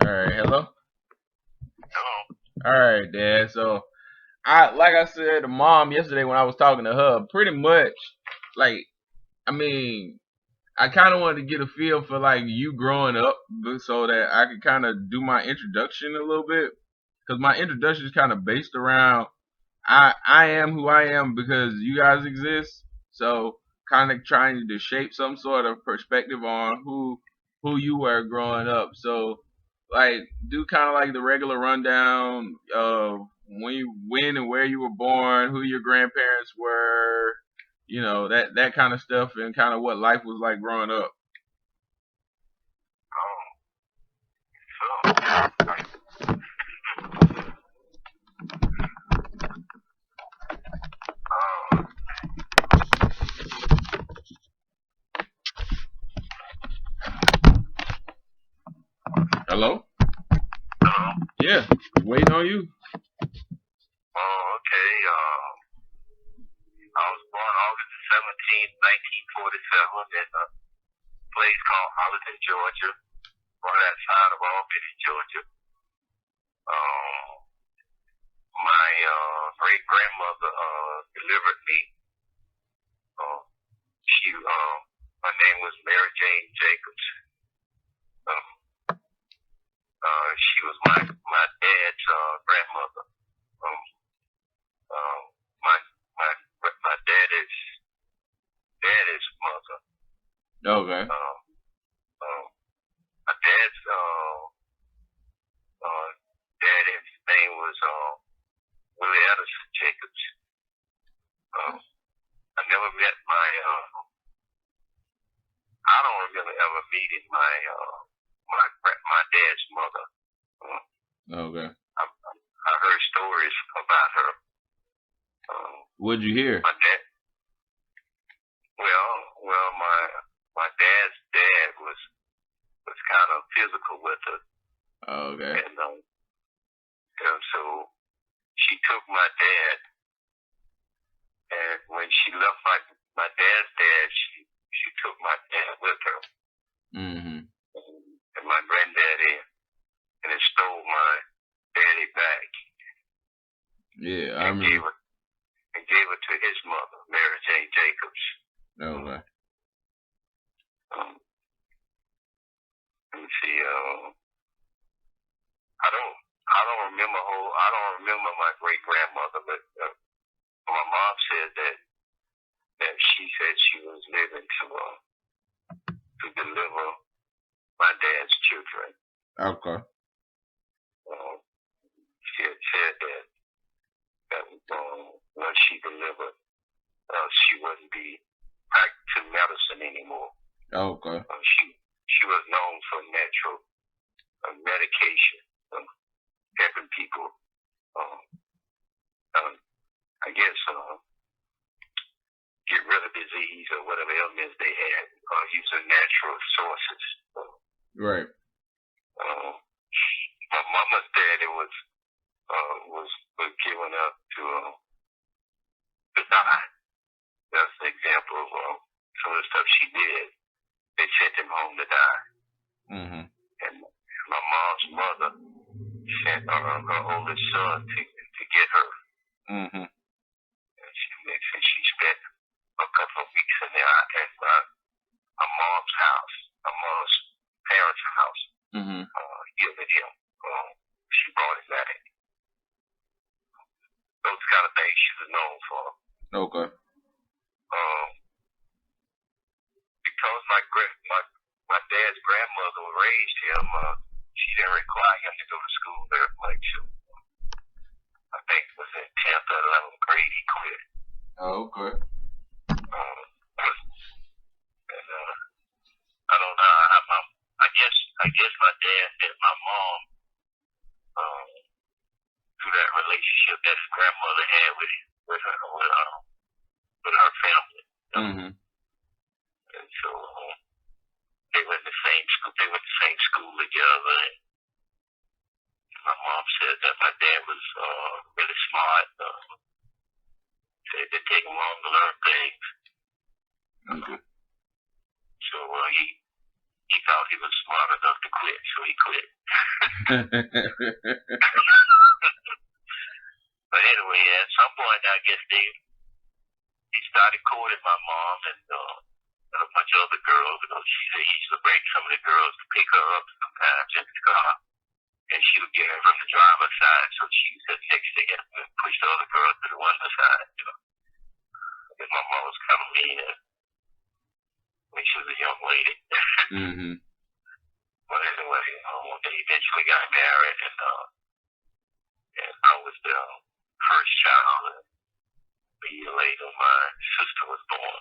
All right, hello. Hello. All right, Dad. So like I said to Mom yesterday when I was talking to her, pretty much, like, I mean, I kind of wanted to get a feel for like you growing up, so that I could kind of do my introduction a little bit, because my introduction is kind of based around I am who I am because you guys exist. So kind of trying to shape some sort of perspective on who you were growing up. So like do kind of like the regular rundown of when and where you were born, who your grandparents were, that kind of stuff, and kind of what life was like growing up. Hello? Hello. Yeah, waiting on you. Okay. I was born August 17th, 1947 in a place called Holliday, Georgia, right outside of Albany, Georgia. My great grandmother delivered me. My name was Mary Jane Jacobs. She was my dad's grandmother. My daddy's mother. Okay. My dad's daddy's name was Willie Jacobs. I never met I don't remember ever meeting my dad's mother. Okay. I heard stories about her. What'd you hear? My dad. Well, my dad's dad was kind of physical with her. Okay. And so she took my dad, and when she left my dad's dad, she took my dad with her. Mm-hmm. And my granddaddy, and it stole my daddy back. Yeah, I remember. And gave it to his mother, Mary Jane Jacobs. Okay. Let me see. I don't remember my great grandmother, but my mom said that she said she was living to deliver my dad's children. Okay. She had said that once she delivered, she wouldn't be practicing medicine anymore. Okay. She was known for natural medication, helping people, I guess, get rid of disease or whatever ailments they had, using natural sources. Right. My mama's daddy was given up to die. That's an example of some of the stuff she did. They sent him home to die. Mm-hmm. And my mom's mother sent her oldest son to get her. Mm-hmm. And she spent a couple of weeks in there at my mom's house, my mom's parents' house, giving him. She brought him back. Those kind of things she was known for. Okay. Because my dad's grandmother raised him, she didn't require him to go to school very much. I think it was in 10th or 11th grade he quit. Oh, okay. And I don't know. I guess my dad met my mom through that relationship that his grandmother had with her family. Mm-hmm. And so they went to the same school. They went to the same school together. And my mom said that my dad was really smart. Said they take him long to learn things. Okay. So he found thought he was smart enough to quit, so he quit. But anyway, at some point, I guess he started courting my mom and a bunch of other girls. You know, she said he used to bring some of the girls to pick her up sometimes in the car, and she would get her from the driver's side, so she sat next to him and push the other girls to the window side. You know, because my mom was kind of mean when she was a young lady. Mm-hmm. But anyway, they eventually got married, and I was the first child. And a year later, my sister was born,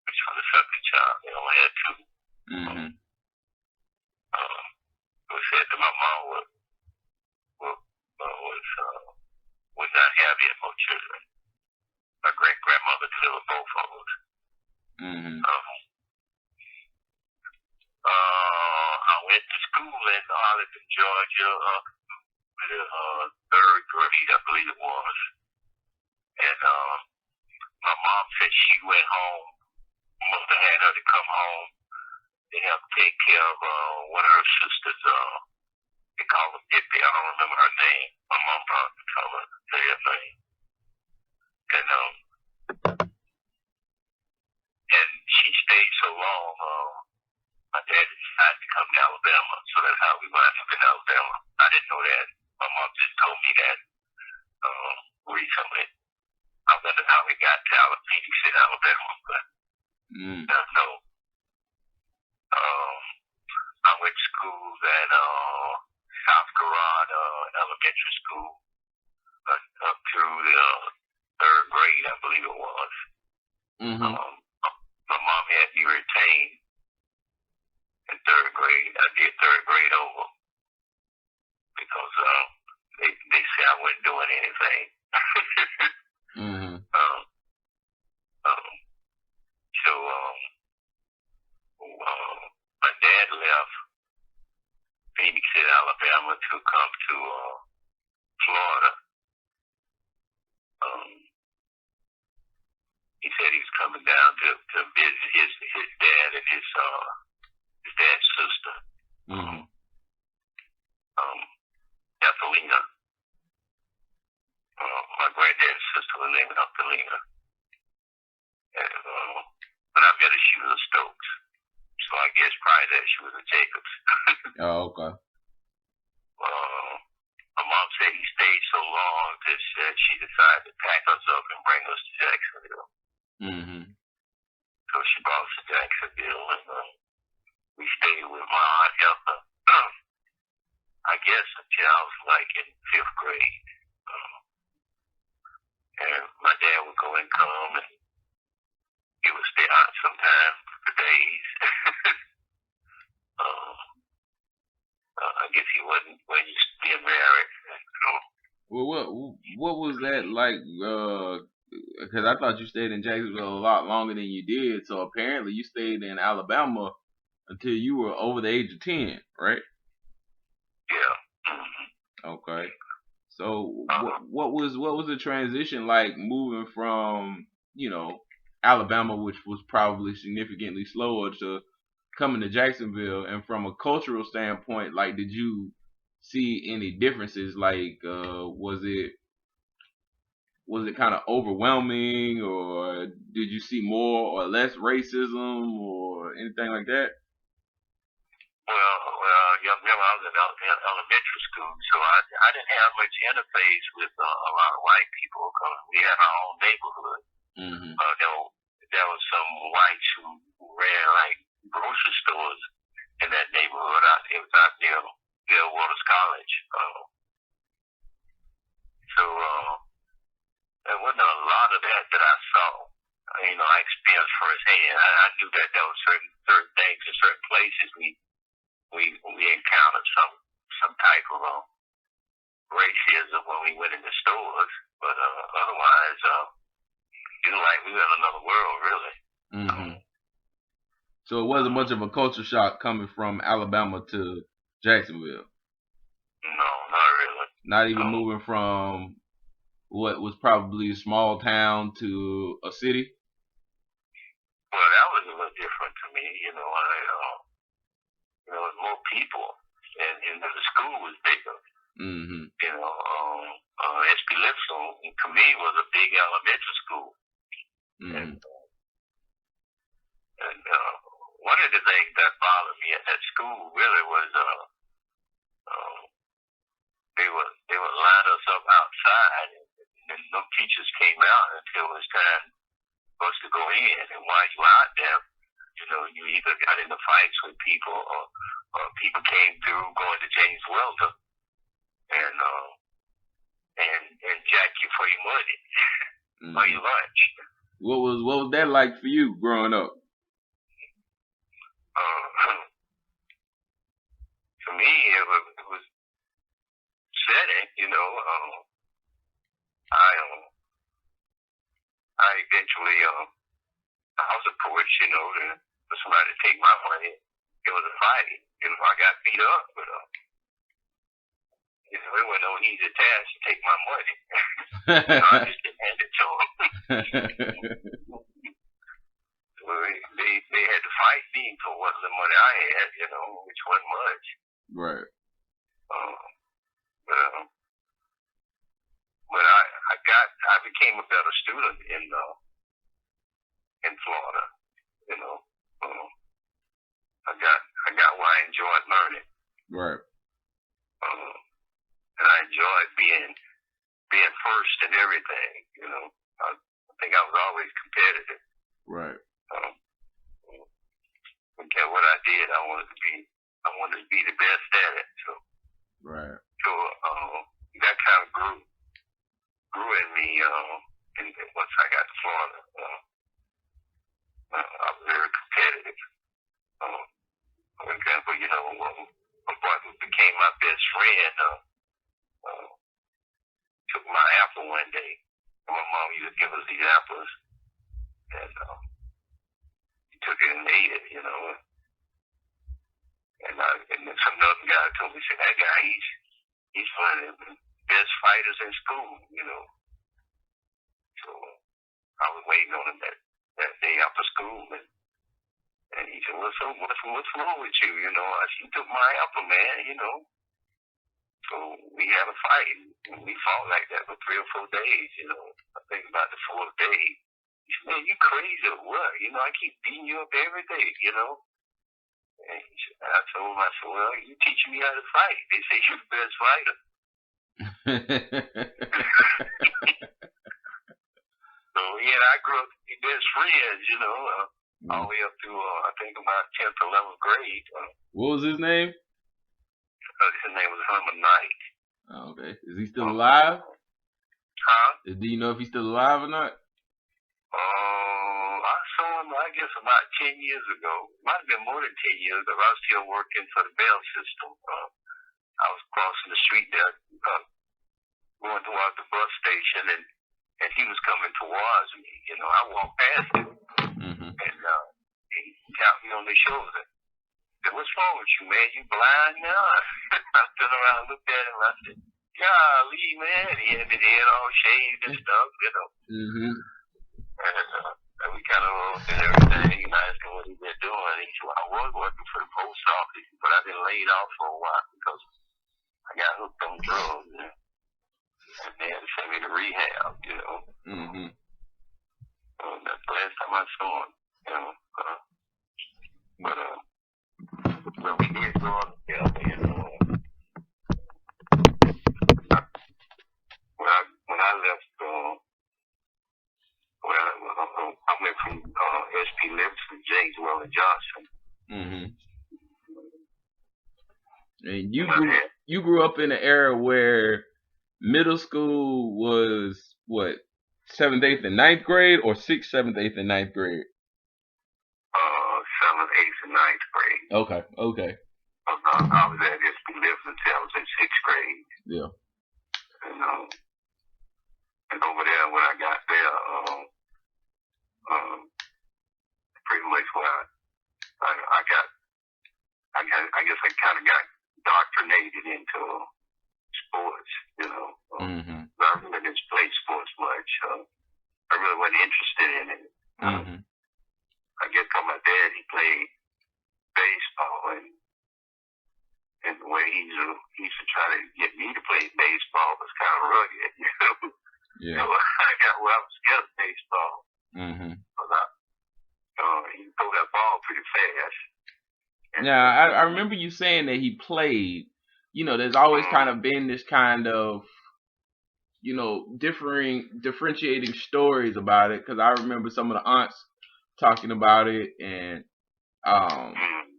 which was the second child. They only had two. Mm-hmm. It was said that my mom would not have any more children. My great grandmother killed both of us. Mm-hmm. I went to school in Arlington, Georgia, third grade, I believe it was. And my mom said she went home. Mother had her to come home to help take care of one of her sisters. They call her Pippi. I don't remember her name. My mom probably told her to say her name. And she stayed so long. My dad decided to come to Alabama, so that's how we wound up in Alabama. I didn't know that. My mom just told me that recently. I wondered how we got to Phoenix in Alabama, but no. I went to school at South Carolina Elementary School up through the third grade, I believe it was. Mm-hmm. My mom had me retained in third grade. I did third grade over because they said I wasn't doing anything. Mm-hmm. So my dad left Phoenix, Alabama, to come to Florida. He said he was coming down to visit his dad and his dad's sister, Ethelina. My granddad's sister was named Ethelina. And when I met her, she was a Stokes. So I guess prior to that, she was a Jacobs. Oh, okay. My mom said he stayed so long that she decided to pack us up and bring us to Jacksonville. Mm-hmm. So she brought us to Jacksonville, and we stayed with my aunt Ethel, I guess until I was like in fifth grade. And my dad would go and come, and he would stay out sometimes for days. I guess he wasn't used to being married. Well, what was that like? Because I thought you stayed in Jacksonville a lot longer than you did. So apparently you stayed in Alabama until you were over the age of 10, right? Yeah. Mm-hmm. Okay. So what was the transition like moving from, Alabama, which was probably significantly slower, to coming to Jacksonville? And from a cultural standpoint, like, did you see any differences? Like, was it kind of overwhelming, or did you see more or less racism or anything like that? Well, I was in elementary school, so I didn't have much interface with a lot of white people because we had our own neighborhood. Mm-hmm. There was some whites who ran like grocery stores in that neighborhood. It was out near Waters College. So there wasn't a lot of that I saw. I experienced firsthand. I knew that there were certain things in certain places we encountered some type of racism when we went in the stores, but otherwise, it was like we were in another world, really. Mm-hmm. So it wasn't much of a culture shock coming from Alabama to Jacksonville? No, not really. Not even moving from what was probably a small town to a city? Well, that was a little different to me. people, and the school was bigger. Mm-hmm. You know, SB Lipscomb to me was a big elementary school. Mm-hmm. And one of the things that bothered me at that school really was they would line us up outside, and no teachers came out until it was time for us to go in. And while you were out there, you know, you either got into fights with people, or people came through going to James Welter and jack you for your money or your lunch. What was that like for you growing up? For me, it was upsetting. You know, I eventually I was approached, you know, for somebody to take my money. It was a fight. You know, I got beat up, but you know, it wasn't no easy task to take my money. So I just didn't hand it to them. They had to fight me for what the money I had, you know, which wasn't much. Right. But I became a better student in Florida. You know, I got why I enjoyed learning. Right. And I enjoyed being first in everything. You know, I think I was always competitive. Right. No matter what I did, I wanted to be the best at it. So. Right. So that kind of grew in me. And once I got to Florida, I was very competitive. For example, you know, a boy who became my best friend took my apple one day. My mom used to give us these apples, and he took it and ate it, you know. And then some other guy told me, said, that guy, he's one of the best fighters in school, you know. So I was waiting on him that day after school, and he said, what's wrong with you? You know, I said, you took my apple, man, you know. So we had a fight, and we fought like that for 3 or 4 days, you know. I think about the 4th day, he said, man, you crazy or what? You know, I keep beating you up every day, you know. And I told him, I said, well, you teaching me how to fight. They say you're the best fighter. So, yeah, I grew up to be best friends, you know, all the way up to, I think, about 10th, 11th grade. What was his name? His name was Herman Knight. Oh, okay. Is he still alive? Huh? Do you know if he's still alive or not? I saw him, I guess, about 10 years ago. Might have been more than 10 years ago. I was still working for the Bell system. I was crossing the street there, going towards the bus station, and he was coming towards me. You know, I walked past him, and he tapped me on the shoulder. He said, what's wrong with you, man? You blind now? I turned around and looked at him, and I said, golly, man. He had his head all shaved and stuff, you know. And we kind of looked at everything, and I asked him what he been doing. He said, well, I was working for the post office, but I've been laid off for a while because I got hooked on drugs, you know? And they had to send me to rehab, you know. That's the last time I saw him, you know. But we did go up together, you know. When I left, I went from SP Lips to James Welling Johnson. And you grew up in an era where middle school was what, 7th, 8th, and 9th grade, or 6th, 7th, 8th, and 9th grade? 7th, 8th, and 9th grade. Okay. I was at SP Lips until I was in 6th grade. Yeah. And over there, when I got there, pretty much where I guess I kind of got indoctrinated into sports, you know. I really didn't play sports much. I really wasn't interested in it. I guess because my dad, he played baseball, and he used to try to get me to play baseball. It was kind of rugged, you know. Yeah. So I was scared of baseball. Mm-hmm. But he threw that ball pretty fast. Yeah, I remember you saying that he played. You know, there's always kind of been this kind of, you know, differentiating stories about it. Because I remember some of the aunts talking about it, and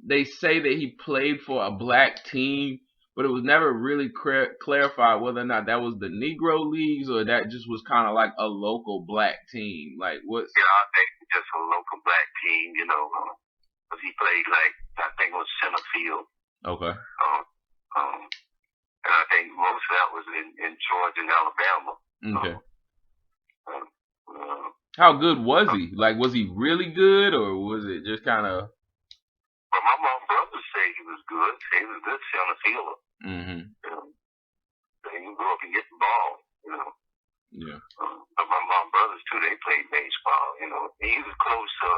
they say that he played for a black team, but it was never really clarified whether or not that was the Negro Leagues or that just was kind of like a local black team. Like, what's? Yeah, I think just a local black team, you know, because he played like, I think it was center field. Okay. And I think most of that was in Georgia and Alabama. Okay. How good was he? Like, was he really good, or was it just kind of? Well, my mom brothers say he was good. Say he was a good center fielder. Mm-hmm. You know, he can go up and get the ball. You know. Yeah. But my mom brothers too. They played baseball. You know, he was close to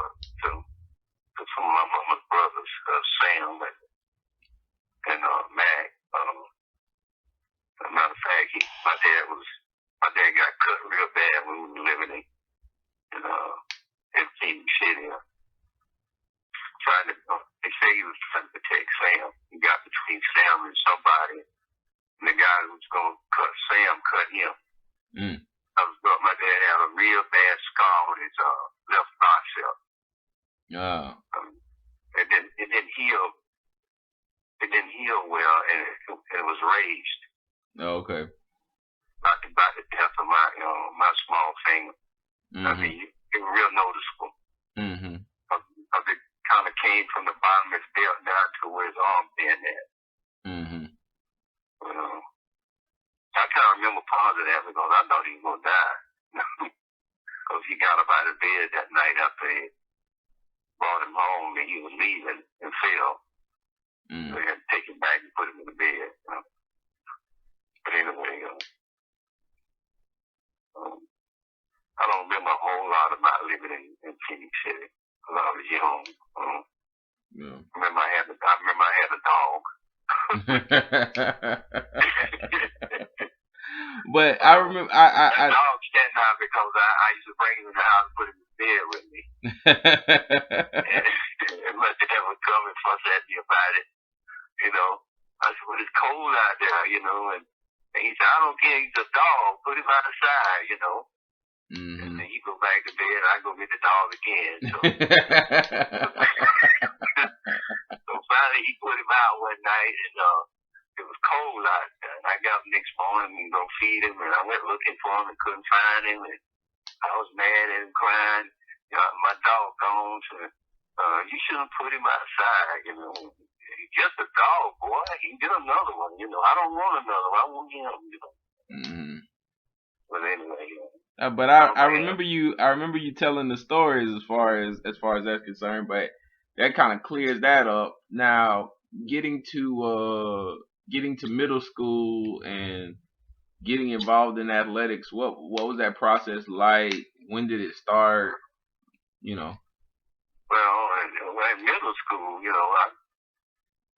some of my mama's brothers, Sam and Mac. As a matter of fact, my dad got cut real bad when we were living in Phoenix City. They say he was trying to protect Sam. He got between Sam and somebody, and the guy who was going to cut Sam cut him. My dad had a real bad scar on his left bicep. It didn't heal. It didn't heal well, and it was raised. Oh, okay. About the death of my small finger. Mm-hmm. I mean, it was real noticeable. Mm-hmm. It kind of came from the bottom of his belt down to where his arm bent at. Mm-hmm. I can't remember part of that because I thought he was going to die. Because he got up out of bed that night after they brought him home and he was leaving and fell. Mm-hmm. So they had to take him back and put him in the bed. But anyway, I don't remember a whole lot about living in Phoenix City because I was young. Yeah. I remember I had a dog. But I remember that dog stand out because I used to bring him in the house and put him in bed with me. and my dad would come and fuss at me about it. You know, I said, well, it's cold out there, you know, and he said, I don't care, he's a dog, put him outside, you know. Mm-hmm. And then he go back to bed, I go get the dog again. So, so finally he put him out one night, and it was cold out there. And I got up next morning and go feed him, and I went looking for him and couldn't find him, and I was mad at him, crying. You know, my dog gone, so you shouldn't put him outside, you know. He's just a dog, boy. He get another one, you know. I don't want another one. I want him, you know. Mm-hmm. But anyway, but I remember you telling the stories as far as that's concerned, but that kind of clears that up. Now, getting to middle school and getting involved in athletics, what was that process like? When did it start? You know. Well, in middle school, you know,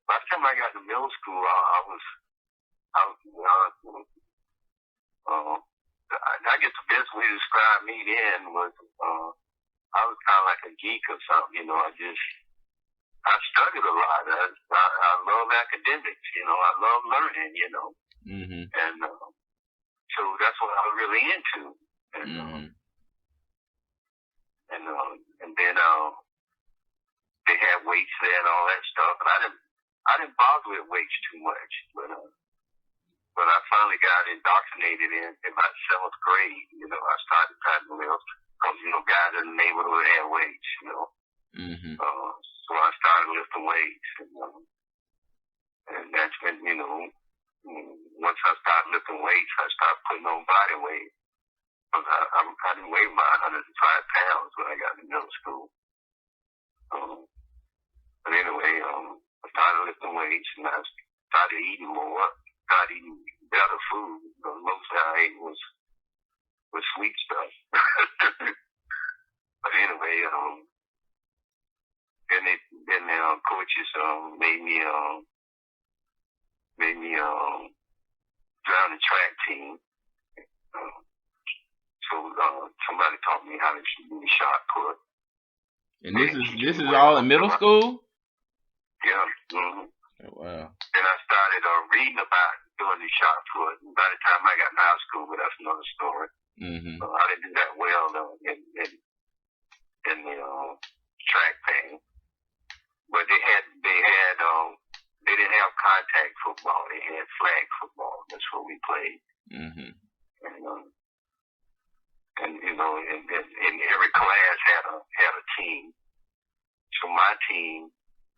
by the time I got to middle school, I guess the best way to describe me then was I was kind of like a geek or something, you know. I studied a lot. I love academics, you know. I love learning, you know. Mm-hmm. And so that's what I was really into. And mm-hmm. And then they had weights there and all that stuff, and I didn't bother with weights too much, but I finally got indoctrinated in my 7th grade. You know, I started trying to lift because, you know, guys in the neighborhood had weights, you know. Mm-hmm. So I started lifting weights, and that's when, you know, once I started lifting weights, I started putting on body weight. Because I didn't weigh about 105 pounds when I got to middle school. But anyway, I started lifting weights, and I started eating more. Started eating better food. The most I ate was sweet stuff. But anyway, then the coaches made me made me join the track team. So somebody taught me how to shoot the shot put. And this is all in middle school? Yeah. Mm-hmm. Oh, wow. Then I started reading about doing the shot put. And by the time I got in high school, but that's another story. Mm-hmm. I didn't do that well in the track thing. But they didn't have contact football. They had flag football. That's what we played. Mm-hmm. And every class had a team. So my team,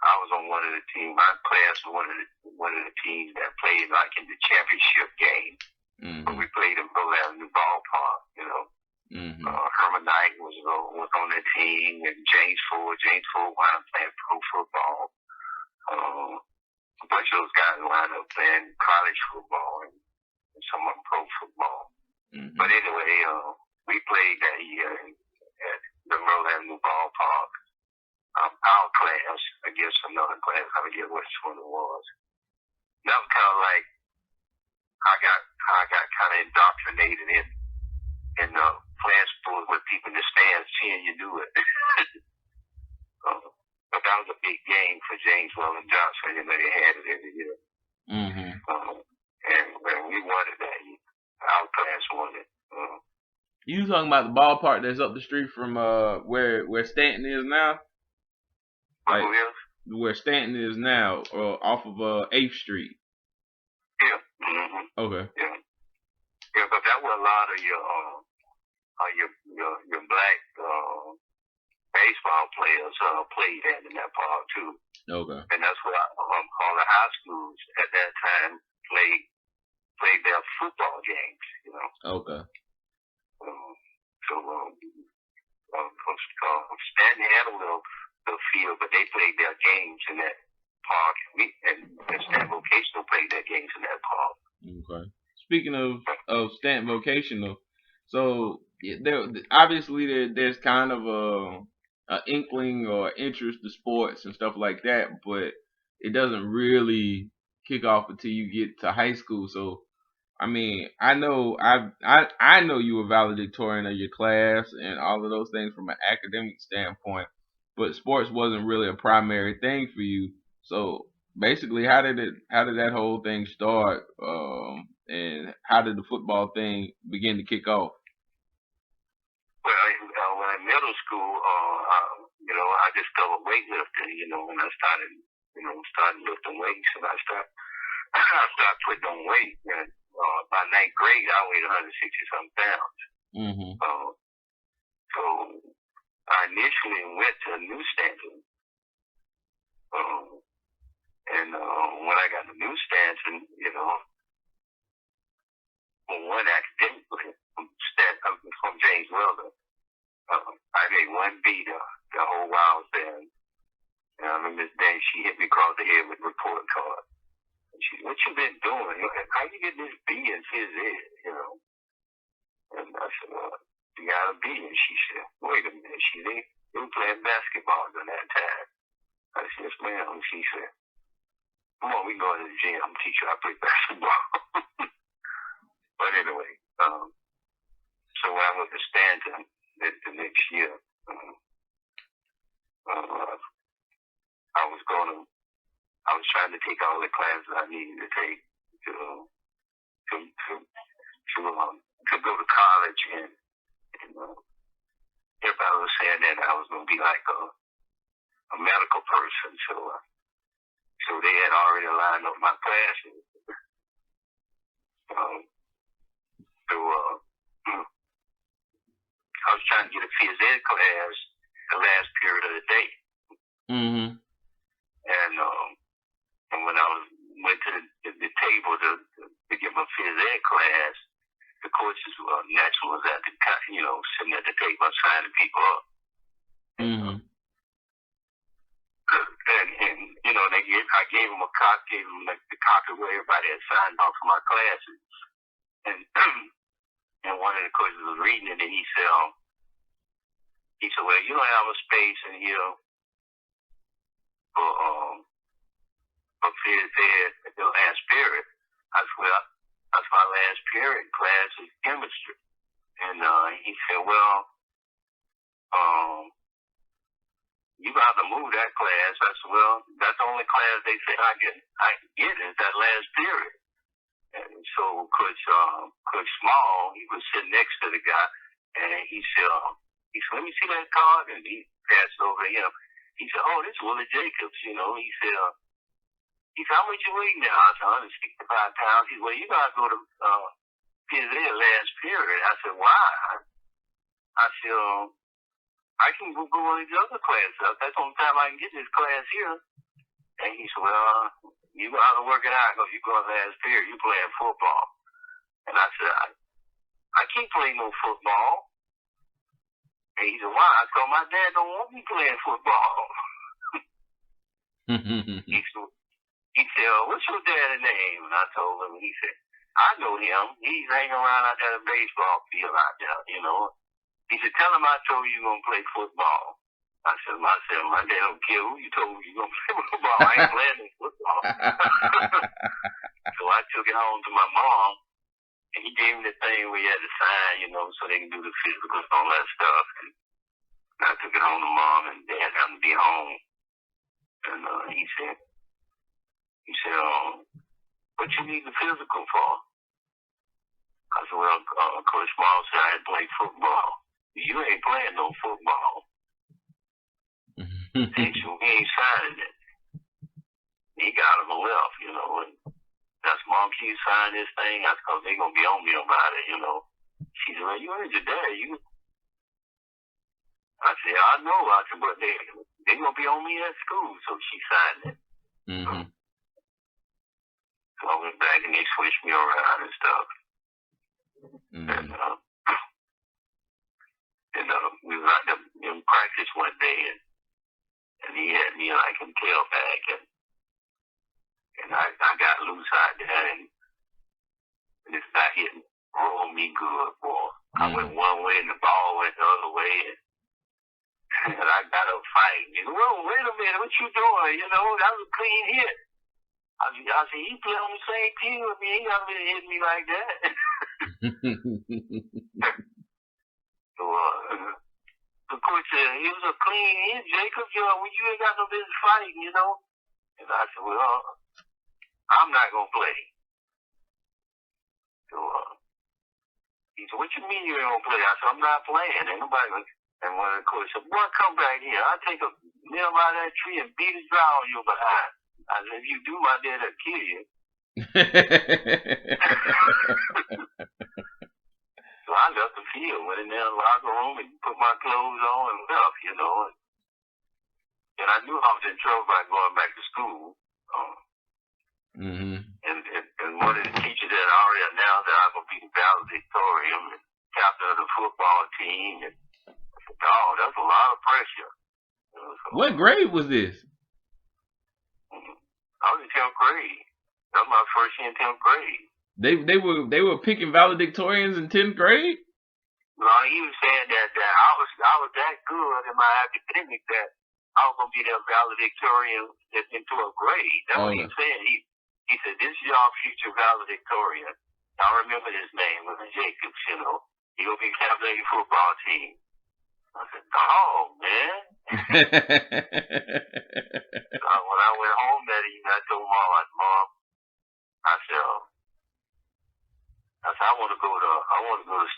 I was on one of the teams. My class was one of the teams that played like in the championship game. Mm-hmm. But we played in Pearl Avenue Ballpark. Mm-hmm. Herman Knight was on the team, and James Ford wound up playing pro football. A bunch of those guys wound up playing college football and some of them pro football. Mm-hmm. But anyway, we played that year at the Pearl Avenue Ballpark. Our class against another class. I forget which one it was. That was kind of like I got kind of indoctrinated in playing sports with people in the stands seeing you do it. But that was a big game for James Weldon Johnson. They had it every year. Mm-hmm. And we won it that year. Our class won it. You talking about the ballpark that's up the street from where Stanton is now? Like where Stanton is now, off of 8th Street. Yeah. Mm-hmm. Okay. Yeah. Yeah, but that was a lot of your black baseball players played in that park too. Okay. And that's where all the high schools at that time played their football games. Okay. Stanton had a little field, but they played their games in that park, and Stanton Vocational played their games in that park. Okay. Speaking of Stanton Vocational, so obviously there's kind of a inkling or interest in sports and stuff like that, but it doesn't really kick off until you get to high school. So I mean, I know you were valedictorian of your class and all of those things from an academic standpoint, but sports wasn't really a primary thing for you. So basically, how did that whole thing start? And how did the football thing begin to kick off? Well, when in middle school, I just started weightlifting. When I started lifting weights, and I started putting on weight. And by 9th grade, I weighed 160-something pounds. Mm-hmm. So I initially went to New Stanton. And when I got to New Stanton, one academically from James Weldon, I made one beater the whole while I was there. And I remember this day she hit me across the head with a report card. And she said, "What you been doing? How you get this B in phys ed?" And I said, "Well, you got a B." And she said, "Wait a minute." She said, "You were playing basketball during that time." I said, "Yes, ma'am." She said, "Come on, we can go to the gym. I'm teach you how to play basketball." But anyway, so when I went to Stanton the next year, I was trying to take all the classes I needed to take to go to college, and everybody was saying that I was going to be like a medical person, so they had already lined up my classes. I was trying to get a phys ed class the last period of the day. Mm-hmm. And when I went to the table to get my phys ed class, the coaches naturally was at the sitting at the table signing people up. Mm-hmm. And I gave them the copy where everybody had signed off for my classes. And one of the coaches was reading it, and he said, "Well, you don't have a space in here for phys ed the last period. I said, well, that's my last period class is chemistry. And he said, well, you got to move that class. I said, well, that's the only class they said I can get is that last period. And so Coach Small, he was sitting next to the guy, and he said, let me see that card, and he passed over to him. He said, oh, this is Willie Jacobs, you know. He said, how much you weigh now? I said, 165 pounds. He said, well, you got to go to PSA last period. I said, why? I said, I can go to these other classes. That's the only time I can get this class here. And he said, well, you know how to work it out because you go in last period, you playing football. And I said, I can't play no football. And he said, why? I told my dad don't want me playing football. He said, what's your dad's name? And I told him, he said, I know him. He's hanging around out there in the baseball field out there, you know. He said, tell him I told you you're going to play football. I said, my dad don't care who you told you're going to play football. I ain't playing no football. So I took it home to my mom, and he gave me the thing where you had to sign, you know, so they can do the physicals and all that stuff. And I took it home to mom, and dad happened to be home. And he said, what you need the physical for? I said, well, Coach Small said I had played football. You ain't playing no football. And so he ain't signing it. He got him left, you know. And that's Mom, can you sign this thing? That's because they're going to be on me about it, you know. She said, well, you heard your dad. I said, I know. I said, but they're going to be on me at school. So she signed it. Mm-hmm. So I went back and they switched me around and stuff. Mm-hmm. And we was out there in practice one day, and he had me like in tailback, and I got loose out there, and this guy hit rolled me good, boy. I went one way, and the ball went the other way, and I got up fighting. He said, well, wait a minute, what you doing? You know, that was a clean hit. I said, he played on the same team with me. He ain't got to hit me like that. So, the coach said, he was a clean hit, Jacob. You ain't got no business fighting, you know. And I said, well, I'm not going to play. So, he said, what you mean you ain't going to play? I said, I'm not playing. Ain't nobody going to. And one of the coaches said, boy, come back here. I'll take a nail out of that tree and beat his draw on you behind. I said, if you do, my dad will kill you. So I left the field, went in there in the locker room and put my clothes on and left, you know. And I knew I was in trouble by going back to school. And one of the teachers had already announced that I was going to be the valedictorian and captain of the football team. And I said, oh, that's a lot of pressure. You know, so, what grade was this? I was in 10th grade. That was my first year in 10th grade. They were picking valedictorians in 10th grade? No, he was saying that I was that good in my academics that I was gonna be the valedictorian in 12th grade. That's what he was saying. He said, this is your future valedictorian. I remember his name was Jacobs, you know. He gonna be captain of your football team. I said, oh man. So when I went home that evening, I told Mom, I said, I want to go to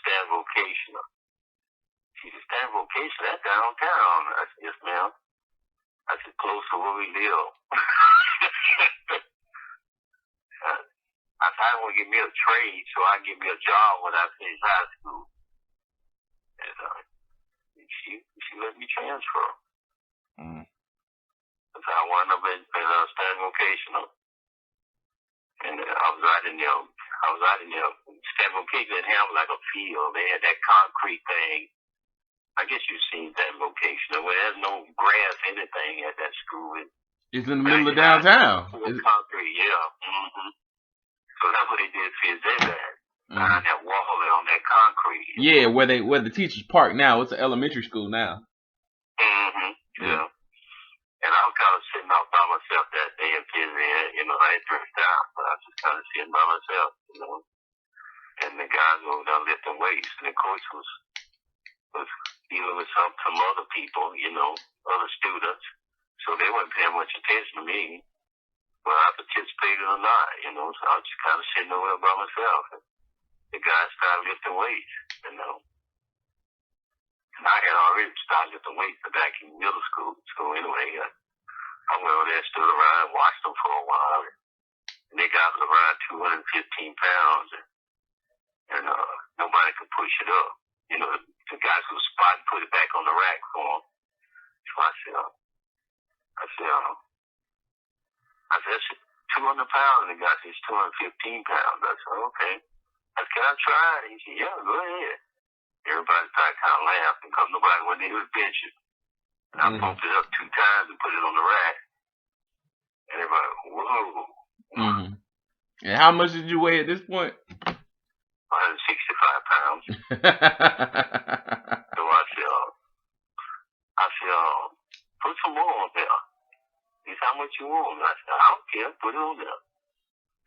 Stanton Vocational. She said, Stanton Vocational, that's downtown. I said, yes, ma'am. I said, close to where we live. I said, I want to give me a trade so I can get me a job when I finish high school. And she let me transfer. So I wound up in Stanton Vocational. And I was out in there. Stanton Vocational didn't have like a field. They had that concrete thing. I guess you've seen Stanton Vocational where there's no grass, anything at that school. It's in the middle of downtown. It's concrete, yeah. Mm-hmm. So that's what they did for his dad at. Behind that wall there on that concrete. Yeah, where the teachers park now. It's an elementary school now. Yeah. And I was kind of sitting out by myself that day in Pizzazz, you I had drifted out, but I was just kind of sitting by myself, And the guys over there lifting weights, and the coach was dealing with some other people, other students. So they weren't paying much attention to me, whether I participated or not, So I was just kind of sitting over there by myself. And the guys started lifting weights, And I had already started lifting weights back in middle school. So anyway, I went over there, stood around, watched them for a while. And they got around 215 pounds, and nobody could push it up. The guys would spot and put it back on the rack for them. So I said, that's 200 pounds. And the guy said, it's 215 pounds. I said, okay. I said, can I try it? He said, yeah, go ahead. Everybody started kind of laughing because nobody went in with benches. And I pumped it up 2 times and put it on the rack. And everybody, whoa. Mm-hmm. And how much did you weigh at this point? 165 pounds. So I said, put some more on there. He said, how much you want? I said, I don't care, put it on there.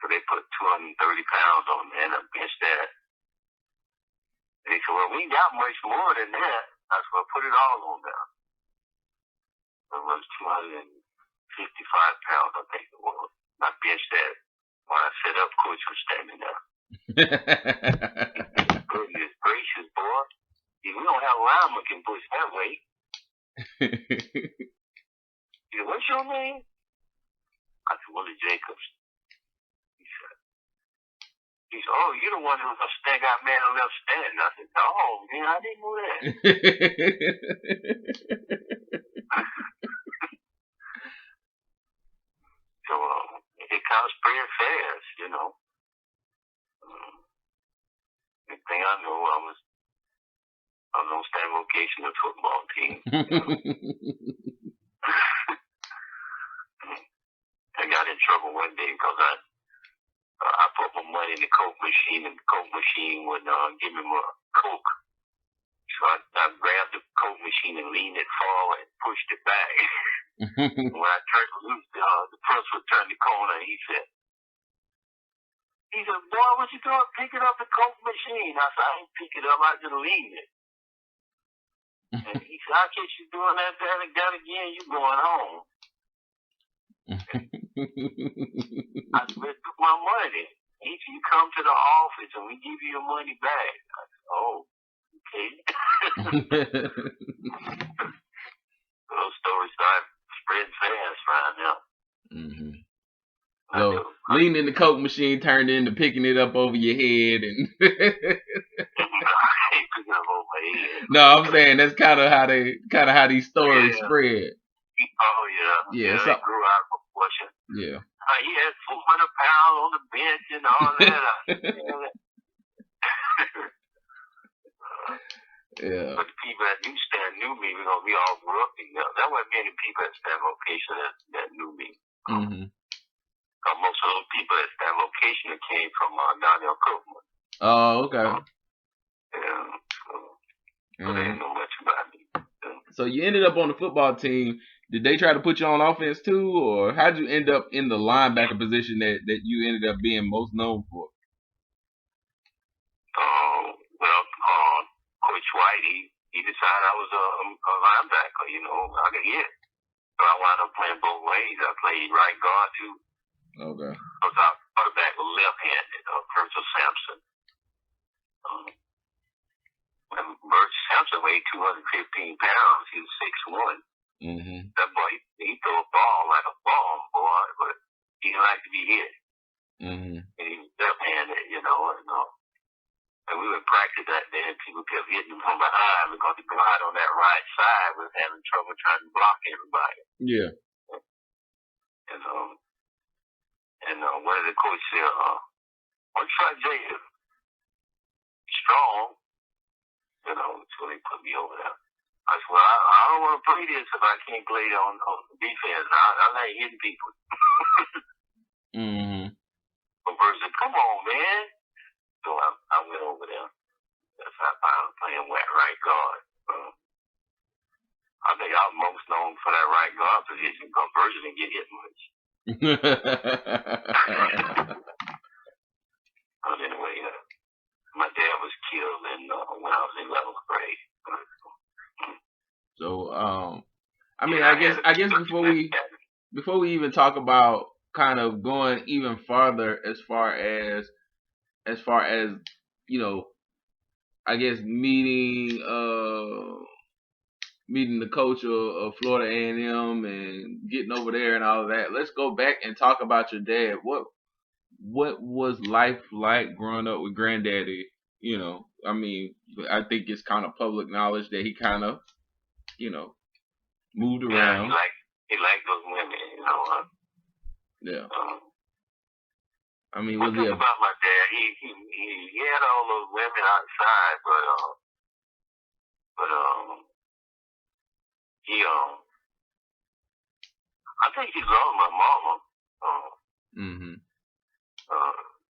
So they put 230 pounds on there, and I benched that. And they said, well, we ain't got much more than that. I said, well, put it all on there. It was 255 pounds, I think it was. I benched that. When I set up, coach was standing there. Goodness gracious, boy. If we don't have a lineman can push that weight. He said, what's your name? I said, Willie Jacobs. He said, oh, you're the one who was stand out man who left standing. I said, oh, man, I didn't know that. So it kind of spread fast, Next thing I know, I was on stand vocational football team. I got in trouble one day because I put my money in the Coke machine, and the Coke machine would give me more Coke. So I grabbed the Coke machine and leaned it forward and pushed it back. When I turned loose, the principal turned the corner and he said, boy, what you doing picking up the Coke machine? I said, I ain't pick it up, I just leaned it. And he said, I catch you doing that again, you going home. I said, let's do my money. He said, you come to the office and we give you your money back. I said, oh, okay. Those stories started spreading fast right now. Mm-hmm. So leaning the Coke machine turned into picking it up over your head, and no, I'm saying that's kind of how these stories spread. Oh yeah. So, they grew out of proportion. Yeah. He had 400 pounds on the bench and all that. Yeah. But the people at New Stand knew me because we all grew up together. There weren't many people at Stand Vocation that knew me. Mm-hmm. Most of those people at Stand Vocation came from Donnell Cookman. Oh, okay. Yeah. So they didn't know much about me. So you ended up on the football team. Did they try to put you on offense too, or how'd you end up in the linebacker position that you ended up being most known for? Coach White, he decided I was a linebacker, I could hit. So I wound up playing both ways. I played right guard too. Okay. Because our quarterback was left-handed, Virgil Sampson. When Virgil Sampson weighed 215 pounds, he was 6'1". Mm-hmm. That boy, he threw a ball like a bomb, boy, but he didn't like to be hit. Mm-hmm. And he was left-handed, and we would practice that day, and people kept hitting him from behind because the guy on that right side was having trouble trying to block everybody. Yeah. And one of the coaches said, why don't you try Jacob? He's strong. So they put me over there. I said, well, I don't want to play this if I can't play on defense. I like hitting people. Mm-hmm. But Bert said, come on, man. So I went over there. That's how I was playing right guard. I think I was most known for that right guard position because Virgil didn't get hit much. But anyway, my dad was killed when I was in 11th grade. So, I mean, I guess before we even talk about kind of going even farther as far as you know, I guess meeting the coach of Florida A&M and getting over there and all of that. Let's go back and talk about your dad. What was life like growing up with granddaddy? You know, I mean, I think it's kind of public knowledge that he kind of, you know, moved around. Yeah, he liked those women, you know. Yeah. I mean, was he about my dad? He had all those women outside, but he I think he loved my mama.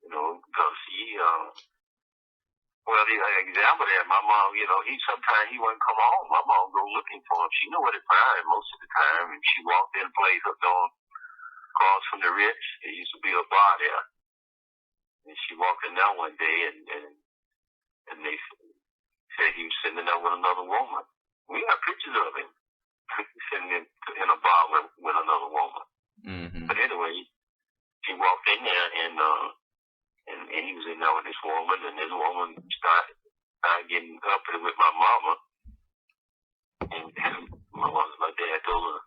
You know, because well, the example that my mom, you know, sometimes he wouldn't come home. My mom go looking for him. She knew where to find him most of the time, and she walked in a place up on across from the Ritz. There used to be a bar there, and she walked in there one day, and they said he was sitting there with another woman. We got pictures of him sitting in a bar with another woman. But anyway, she walked in there and he was in there with this woman, and this woman started getting uppity with my mama. And my dad told her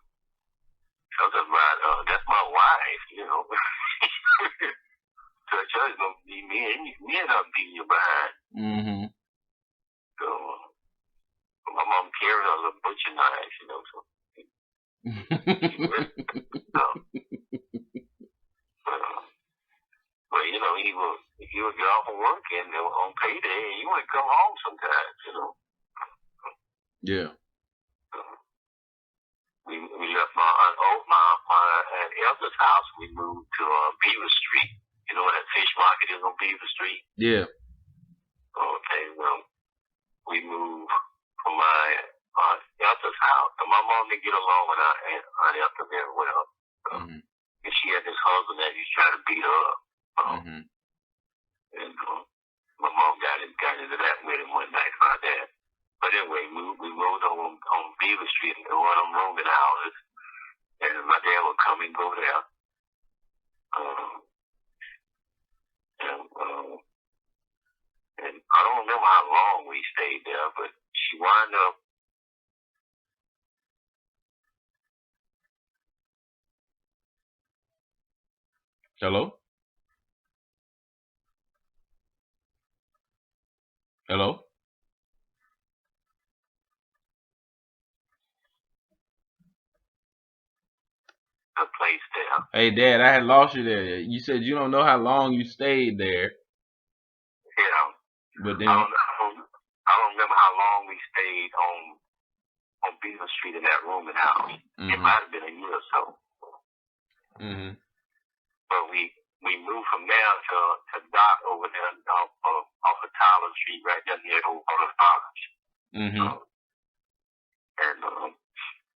something about, that's my wife, you know. So it's gonna be me and her beating you behind. So my mom carried her a butcher knife, you know. So but you know, he would get off of work and on payday, he would come home sometimes, you know. Yeah. We left my aunt Elsa's house. We moved to Beaver Street. You know where that fish market is on Beaver Street? Yeah. Okay, well, we moved from my aunt Elsa's house. And my mom didn't get along with Aunt Elsa very well. And she had this husband that was trying to beat her up. And my mom got into that with him one night about that. But anyway, we moved on Beaver Street and one of them rooming houses. And my dad would come and go there. And I don't remember how long we stayed there, but she wound up. Hello? Hello? A place there. Hey, Dad, I had lost you there. You said you don't know how long you stayed there. Yeah. But then I don't remember how long we stayed on Beaver Street in that rooming house. It might have been a year or so. But we moved from there to Dock over there off of Tyler Street, right down near the old college.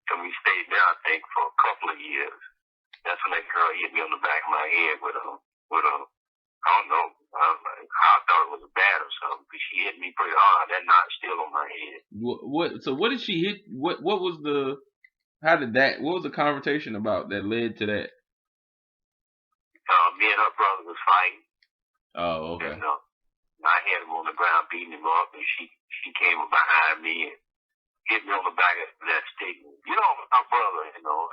And we stayed there, I think, for a couple of years. That's when that girl hit me on the back of my head with a I don't know. I thought it was a bat or something, but she hit me pretty hard. That knot's still on my head. So what did she hit? What was the? What was the conversation about that led to that? Me and her brother was fighting. Oh, okay. And I had him on the ground beating him up, and she came behind me and hit me on the back of that stick. You know, my brother, you know.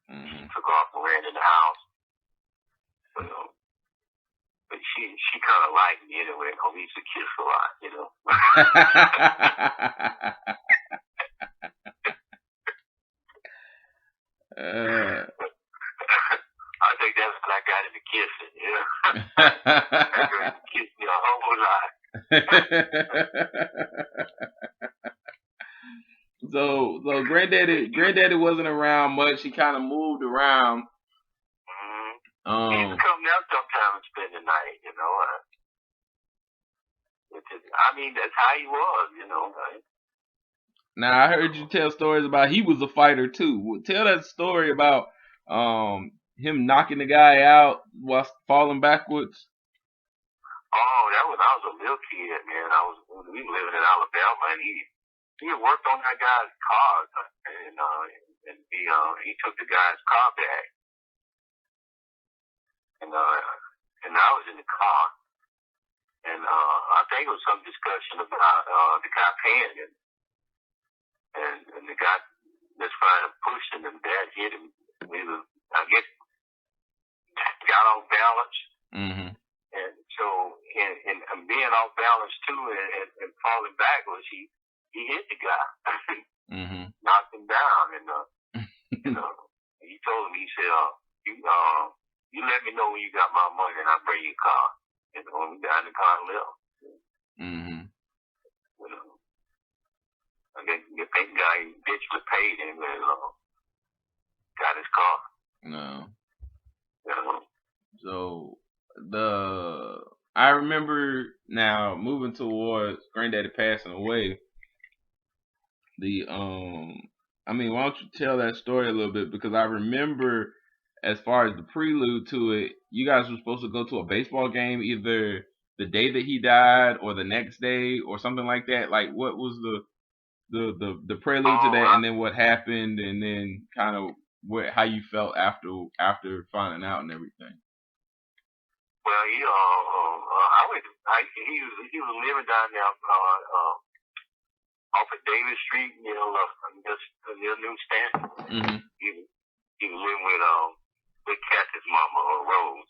She took off and ran in the house. But she kind of liked me anyway, because we used to kiss a lot, you know. I think that's when I got into kissing, you know. That girl kissed me a whole lot. So granddaddy wasn't around much. He kind of moved around. He used to come down sometime and spend the night, you know. I mean, that's how he was, you know. Now I heard you tell stories about he was a fighter too. Tell that story about Him knocking the guy out while falling backwards. Oh, that was I was a little kid, man. We were living in Alabama, and he had worked on that guy's car, and he took the guy's car back, and I was in the car, and I think it was some discussion about the guy paying him, and the guy just trying to push him, and dad hit him. I guess got off balance. Mm-hmm. And so, and being off balance too, and falling backwards, he hit the guy, mm-hmm. knocked him down, and he told him, he said, you let me know when you got my money, and I'll bring your car. And when we got in the car and left. Mm-hmm. I guess the guy eventually paid him and got his car. No. So I remember now moving towards Granddaddy passing away. I mean, why don't you tell that story a little bit? Because I remember, as far as the prelude to it, you guys were supposed to go to a baseball game either the day that he died or the next day or something like that. Like, what was the prelude to that, and then what happened, and then kind of how you felt after finding out and everything. Well, he was living down there off of Davis Street, just near Newsstand. Mm-hmm. He was living with Kathy's mama, Rose.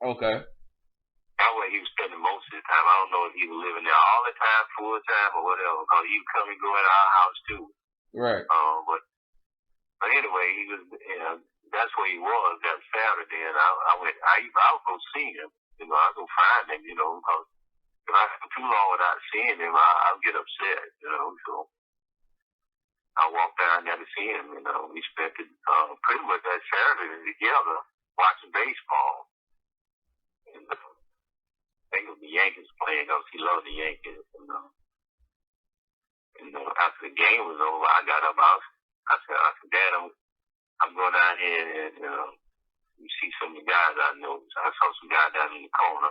Okay. That way he was spending most of the time. I don't know if he was living there all the time, full time, or whatever, because he would come and go at our house too. Right. But anyway, he was. That's where he was that Saturday, and I would go see him. I'd go find him. Because if I go too long without seeing him, I'll get upset. So I walked down there to see him. We spent pretty much that Saturday together watching baseball. And, I think it was the Yankees playing because he loved the Yankees. And after the game was over, I got up. I said, Dad, I'm going down here and you see some of the guys I know. I saw some guys down in the corner,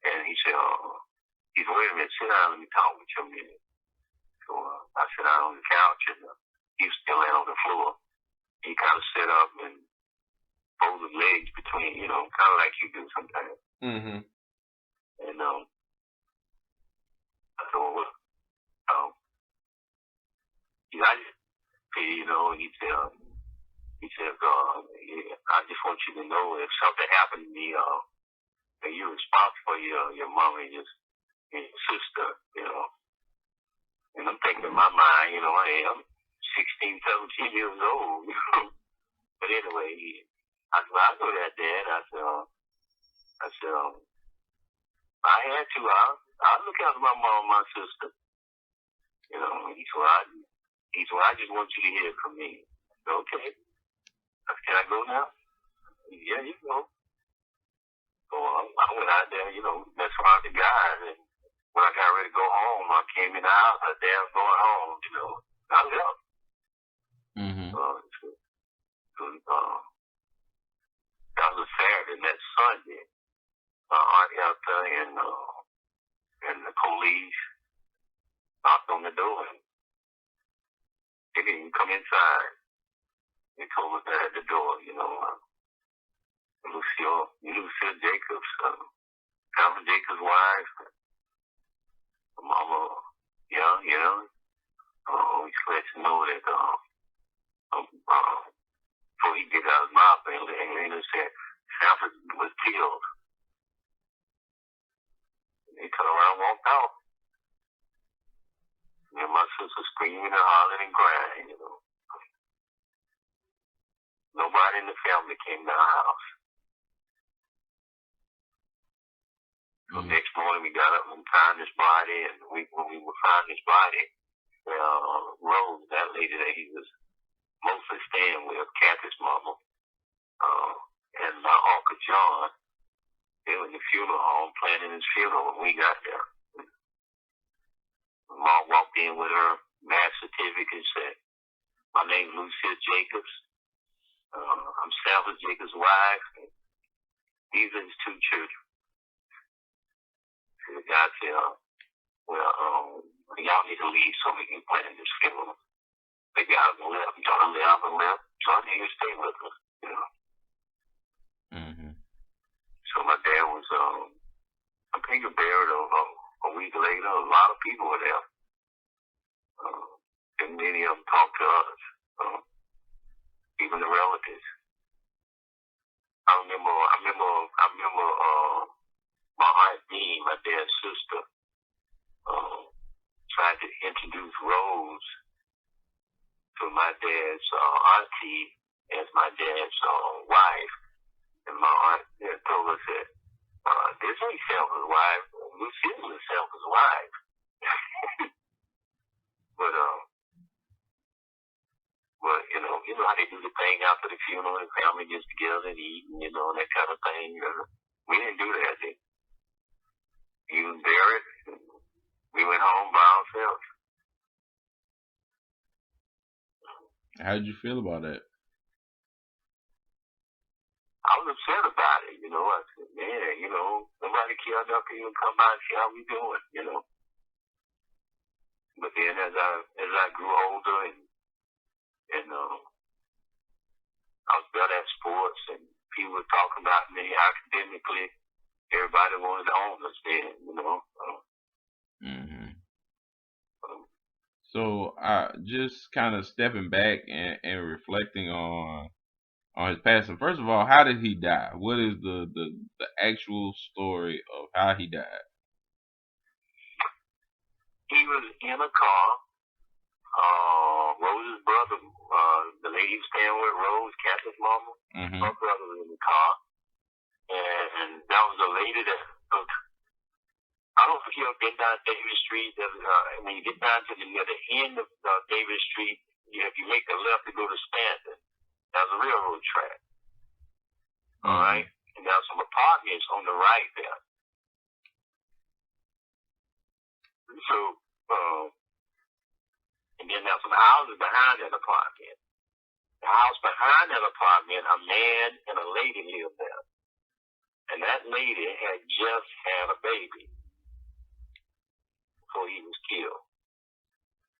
and he said, he said, wait a minute, sit down, let me talk with you a minute. So I sat down on the couch, and he was still laying on the floor. He kind of sat up and folded legs between, kind of like you do sometimes. Mm-hmm. And I said, well, he said, I just want you to know if something happened to me, that you're responsible for your mom and your sister, And I'm thinking in my mind, hey, I'm 16, 17 years old, But anyway, I said, I know that, Dad. I said, I had to. I'll look out for my mom and my sister. He said, I just want you to hear it from me. I said, okay. I said, can I go now? Yeah, you can go. So I went out there, messed around with the guys. And when I got ready to go home, I came in the house. I said, I'm going home, I left. Mm-hmm. That was Saturday, and that Sunday, Aunt Elta and the police knocked on the door. They didn't even come inside. They told us that at the door, Lucille Jacobs, Calvin Jacobs' wife, Mama, he just let you know that before he get out of his mouth, and said Sanford was killed. He turned around and walked out. And my sister screaming and hollering and crying, Nobody in the family came to our house. So next morning we got up and found his body, and when we would find his body, Rose, that lady that he was mostly staying with, Kathy's mama, and my Uncle John, they were in the funeral home planning his funeral when we got there. Mom walked in with her marriage certificate and said, my name's Lucille Jacobs. I'm Salvador Jacobs' wife. And these are his 2 children. And the guy said, well, y'all need to leave so we can plan this funeral. The guy left, daughter left, and left. So I need to stay with her, you know. Mm-hmm. So my dad was, I think he buried a week later. A lot of people were there. And many of them talked to us, even the relatives. I remember, my Aunt Dean, my dad's sister, tried to introduce Rose to my dad's auntie as my dad's wife. And my aunt told us that this ain't Selma's wife. Lucille is Selma's wife. But you know how they do the thing after the funeral and family gets together and eat and and that kind of thing. We didn't do that. He was buried. We went home by ourselves. How did you feel about that? I was upset about it. I said, man, nobody cared enough to even come by and see how we doing. But then as I grew older and I was better at sports and people were talking about me academically, everybody wanted to own us then. Mm-hmm. So, just kind of stepping back and reflecting on his passing. First of all, how did he die? What is the actual story of how he died? He was in a car. Rose's brother, the lady who was staying with Rose, Catherine's mama, Mm-hmm. her brother was in the car. And that was a lady that took, I don't know if you've been down Davis Street. When you get down to near the end of Davis Street, if you make a left to go to Stanton, there's a railroad track. Mm-hmm. All right? And there's some apartments on the right there. So, and then there's some houses behind that apartment. The house behind that apartment, a man and a lady lived there. And that lady had just had a baby before he was killed.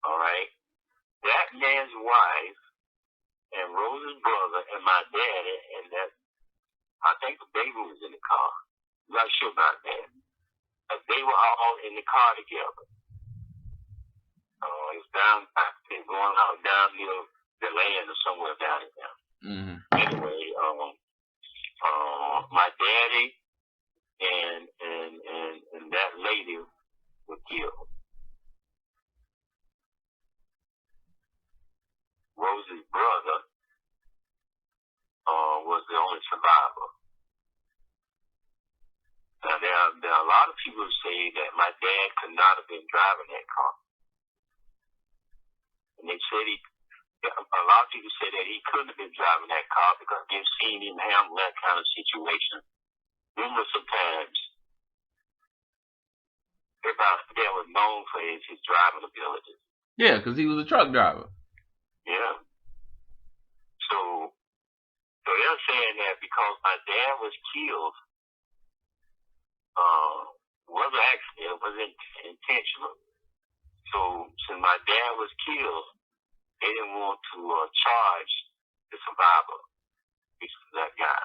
All right? That man's wife and Rose's brother and my daddy and that, I think the baby was in the car. I'm not sure about that. But they were all in the car together. It was going out down near the land or somewhere down there. Mm-hmm. Anyway, my daddy and that lady were killed. Rose's brother was the only survivor. Now there are a lot of people who say that my dad could not have been driving that car. And they said a lot of people say that he couldn't have been driving that car because they've seen him handle that kind of situation numerous of times. Everybody was known for his driving abilities. Yeah, because he was a truck driver. Yeah. So they're saying that because my dad was killed, was an accident, was intentional. So since my dad was killed, they didn't want to charge the survivor, which was that guy.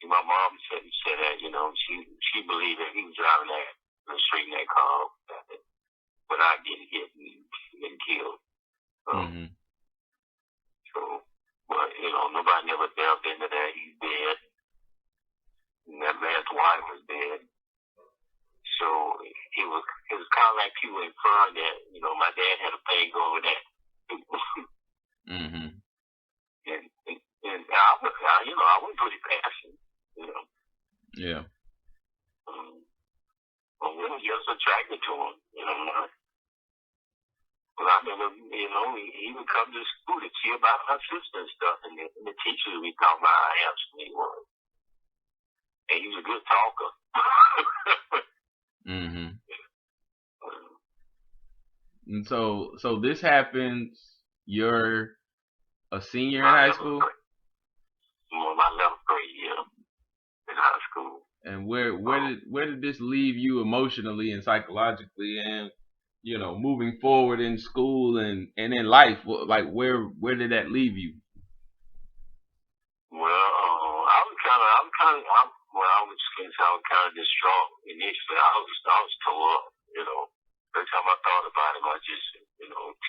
And my mom said that, she believed that he was driving that straight in that car without getting hit and killed. Mm-hmm. So, but nobody never delved into that. He's dead. And that man's wife was dead. So it was kind of like people inferring that, my dad had a thing going with that. Mm-hmm. And I wouldn't put it past him, Yeah. But we were just attracted to him, But I remember, he would come to school to cheer about my sister and stuff, and the teachers would be talking about how handsome he was. And he was a good talker. Mm-hmm. And so this happens you're a senior in My high 11th school? grade. My 11th grade year in high school. And where did this leave you emotionally and psychologically, and moving forward in school and in life? Like where did that leave you? Well, I was kind of distraught initially. I was tore up, you know. Every time I thought about him, I just,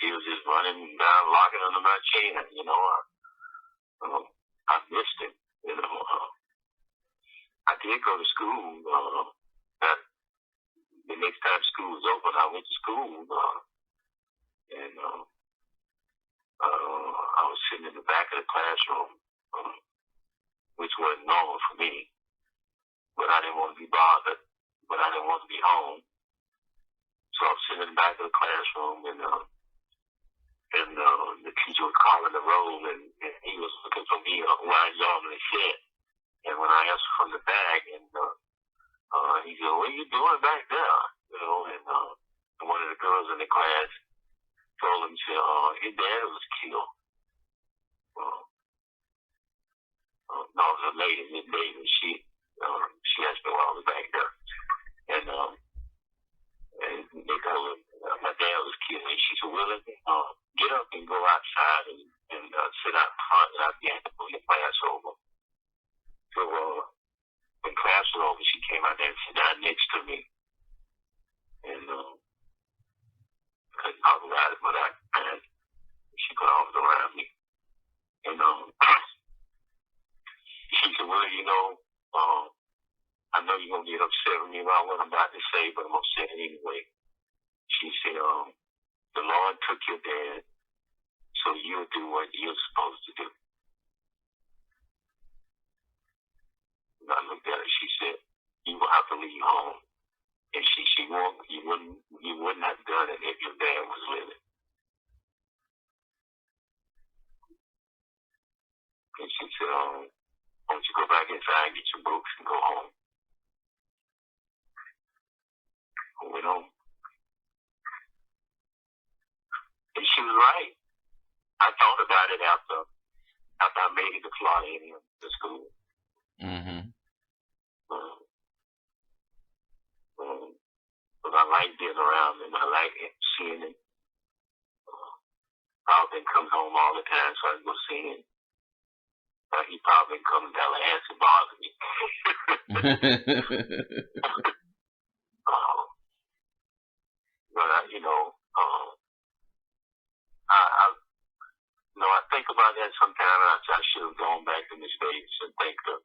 tears just running down, locking under my chin, you know. I missed him, you know. I did go to school. That the next time school was open, I went to school, and I was sitting in the back of the classroom, which wasn't normal for me. But I didn't want to be bothered. But I didn't want to be home. So I was sitting in the back of the classroom, and the teacher was calling the roll, and he was looking for me while I normally sit. And when I answered from the bag, and he said, "What are you doing back there?" And one of the girls in the class told him, said, "His dad was killed." No, it was a lady, Miss Davis. She asked me why I was back there, and they told her my dad was killed. And she said, "Willie, get up and go outside and sit out front, and I'll be able to pull your class over." So when class was over, she came out there and sat down next to me, and couldn't talk about it, but she put arms around me, and she said, "Willie, I know you're going to get upset with me about what I'm about to say, but I'm going to say it anyway." She said, "The Lord took your dad, so you'll do what you're supposed to do." And I looked at her. She said, "You will have to leave home." And you wouldn't have done it if your dad was living. And she said, "Why don't you go back inside and get your books and go home?" I went home. And she was right. I thought about it after I made it to Florida to school. Mm-hmm. But I like being around him. I like seeing him. Probably comes home all the time, so I can go see him. He probably comes to Tallahassee bother me. But I think about that sometimes. I should have gone back to the States and thanked her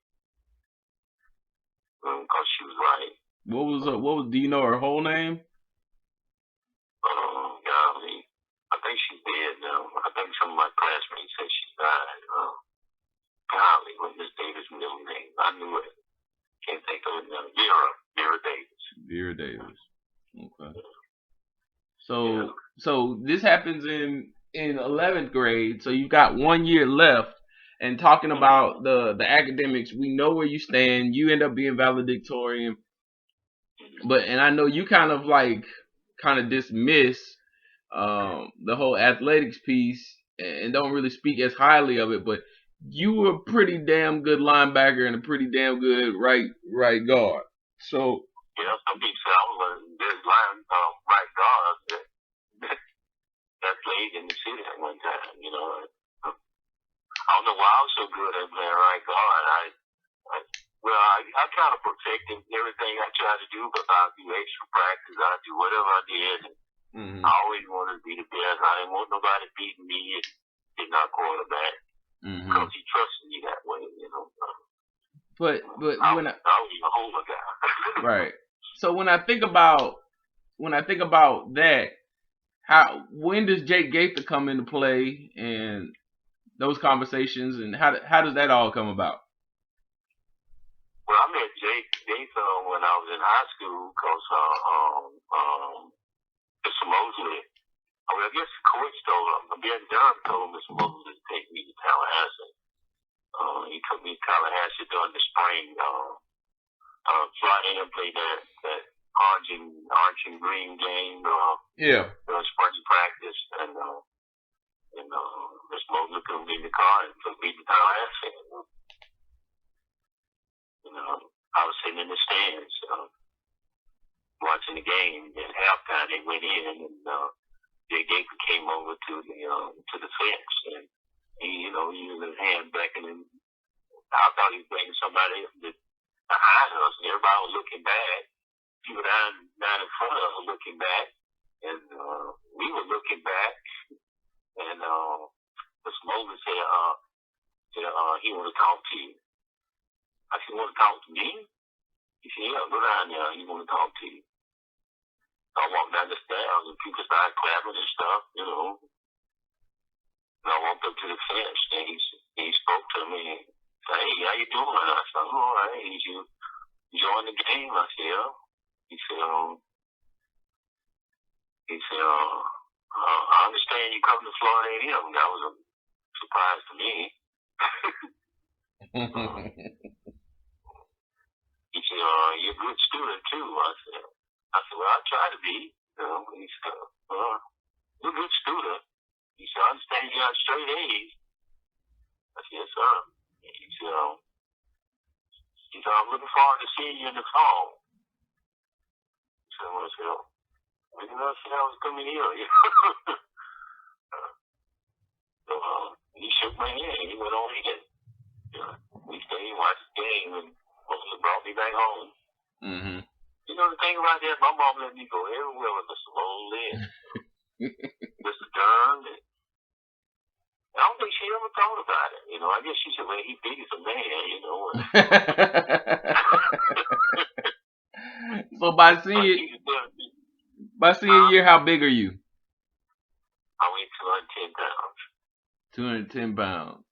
because she was right. Do you know her whole name? Golly, I think she's dead now. I think some of my classmates said she died. Golly, what Miss Davis' middle name? I knew it. Can't think of it now. Vera Davis. Vera Davis. Okay. So this happens in 11th grade. So you've got 1 year left. And talking about the academics, we know where you stand. You end up being valedictorian. And I know you kind of dismiss the whole athletics piece and don't really speak as highly of it, but you were a pretty damn good linebacker and a pretty damn good right guard. So yeah, some people say I was this right guard that played in the city at one time. I don't know why I was so good at playing right guard. I kind of protected everything I tried to do, but I'd do extra practice. I'd do whatever I did. Mm-hmm. I always wanted to be the best. I didn't want nobody beating me and getting our quarterback because he trusted me that way, But when I was a homer guy. Right. So when I think about that, when does Jake Gaither come into play and those conversations, and how does that all come about? Well, I met Jake Gaither when I was in high school because Mr. Mosley, I guess the coach told him, Ben Dunn told Mr. Mosley to take me to Tallahassee. He took me to Tallahassee during the spring. Friday and played that orange and green game. Spring practice, and And Miss Mosley put me in the car and took me to Tallahassee. I was sitting in the stands watching the game. At halftime, they went in and Jay Gaker came over to the fence and he used his hand back and I thought he was bringing somebody behind us. And everybody was looking back. People down in front of us were looking back, and we were looking back. And Mr. Mosley said, he want to talk to you. I said, want to talk to me? He said, yeah, go down there. He want to talk to you. I walked down the stairs, and people started clapping and stuff, And I walked up to the fence, and he spoke to me and said, hey, how you doing? I said, all right. Did you join the game? I said, yeah. He said, I understand you come to Florida A&M. That was a surprise to me. He said, you're a good student too. I said, well, I try to be. He said, you're a good student. He said, I understand you got straight A's. I said, yes, sir. He said, I'm looking forward to seeing you in the fall. So I said, I didn't know I was coming here. So he shook my hand. He went on in. We stayed and watched the game and mostly brought me back home. Mm-hmm. The thing about that, my mom let me go everywhere with Mr. Mosley and Mr. Dunn. And I don't think she ever thought about it. I guess she said, well, he's big as a man, So by senior year, how big are you? I weigh 210 pounds. 210 pounds.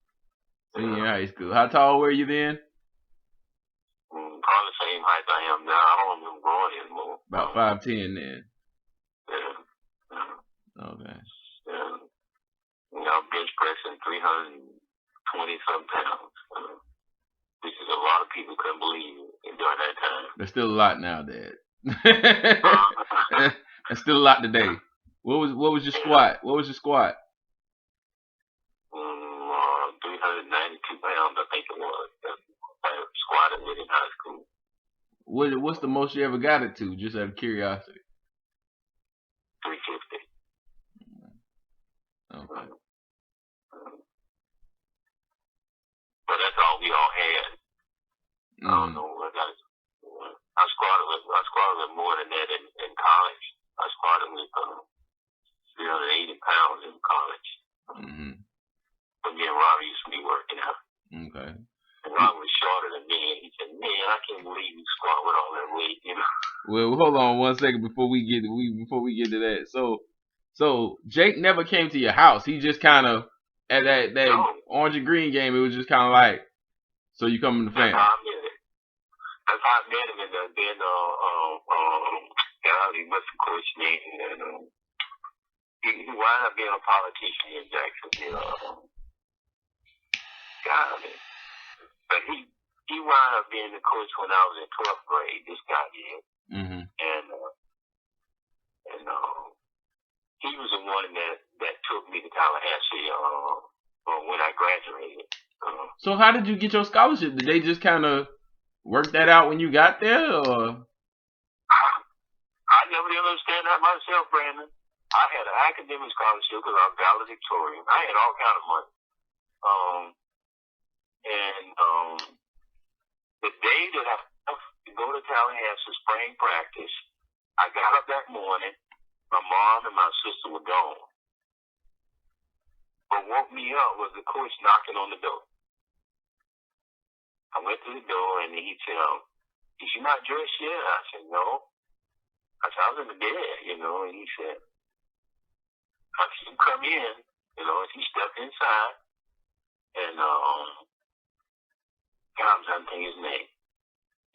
Senior high school. How tall were you then? Probably the same height I am now. I don't even growing anymore. About 5'10" then. Yeah. Okay. Yeah. I'm bench pressing 320 some pounds. Which is a lot of people couldn't believe during that time. There's still a lot now, Dad. There's still a lot today. What was your squat? What was your squat? 392 pounds, I think it was. I squatted with in high school. What's the most you ever got it to? Just out of curiosity. 350. Okay. But that's all we all had. I don't know. I squatted with more than that in college. I squatted with 380 pounds in college. Mm-hmm. But me and Robbie used to be working out. Okay. And Robbie was shorter than me, and he said, "Man, I can't believe you squat with all that weight." Well, hold on 1 second before we get to that. So Jake never came to your house. He just kind of at that orange and green game. It was just kind of like, so you come in the family. That's how I met him, and then he was the coach name, and he wound up being a politician in Jacksonville. But he wound up being the coach when I was in 12th grade. This guy did, and he was the one that took me to Tallahassee when I graduated. So how did you get your scholarship? Did they just kind of work that out when you got there, or? I never did understand that myself, Brandon. I had an academic scholarship because I was valedictorian. I had all kind of money. The day that I to go to Tallahassee spring practice, I got up that morning. My mom and my sister were gone. What woke me up was the coach knocking on the door. I went to the door and he said, "Is you not dressed yet?" I said, "No." I said, "I was in the bed, and he said, "I said, you come in," and he stepped inside and God, I'm trying to think his name.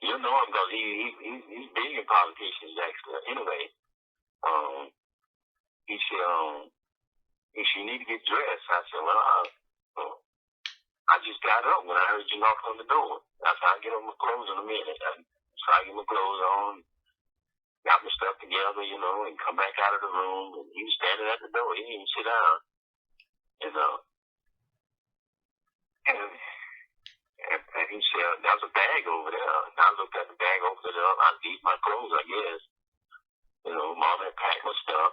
You know him because he's big in politicians actually. Anyway, he said, "You need to get dressed." I said, "Well, I just got up when I heard you knock on the door." I said, "I'll get on my clothes in a minute." So I get my clothes on, got my stuff together, and come back out of the room. And he was standing at the door. He didn't even sit down. And and he said, "There's a bag over there." And I looked at the bag over there. I need my clothes, I guess. Mom had packed my stuff.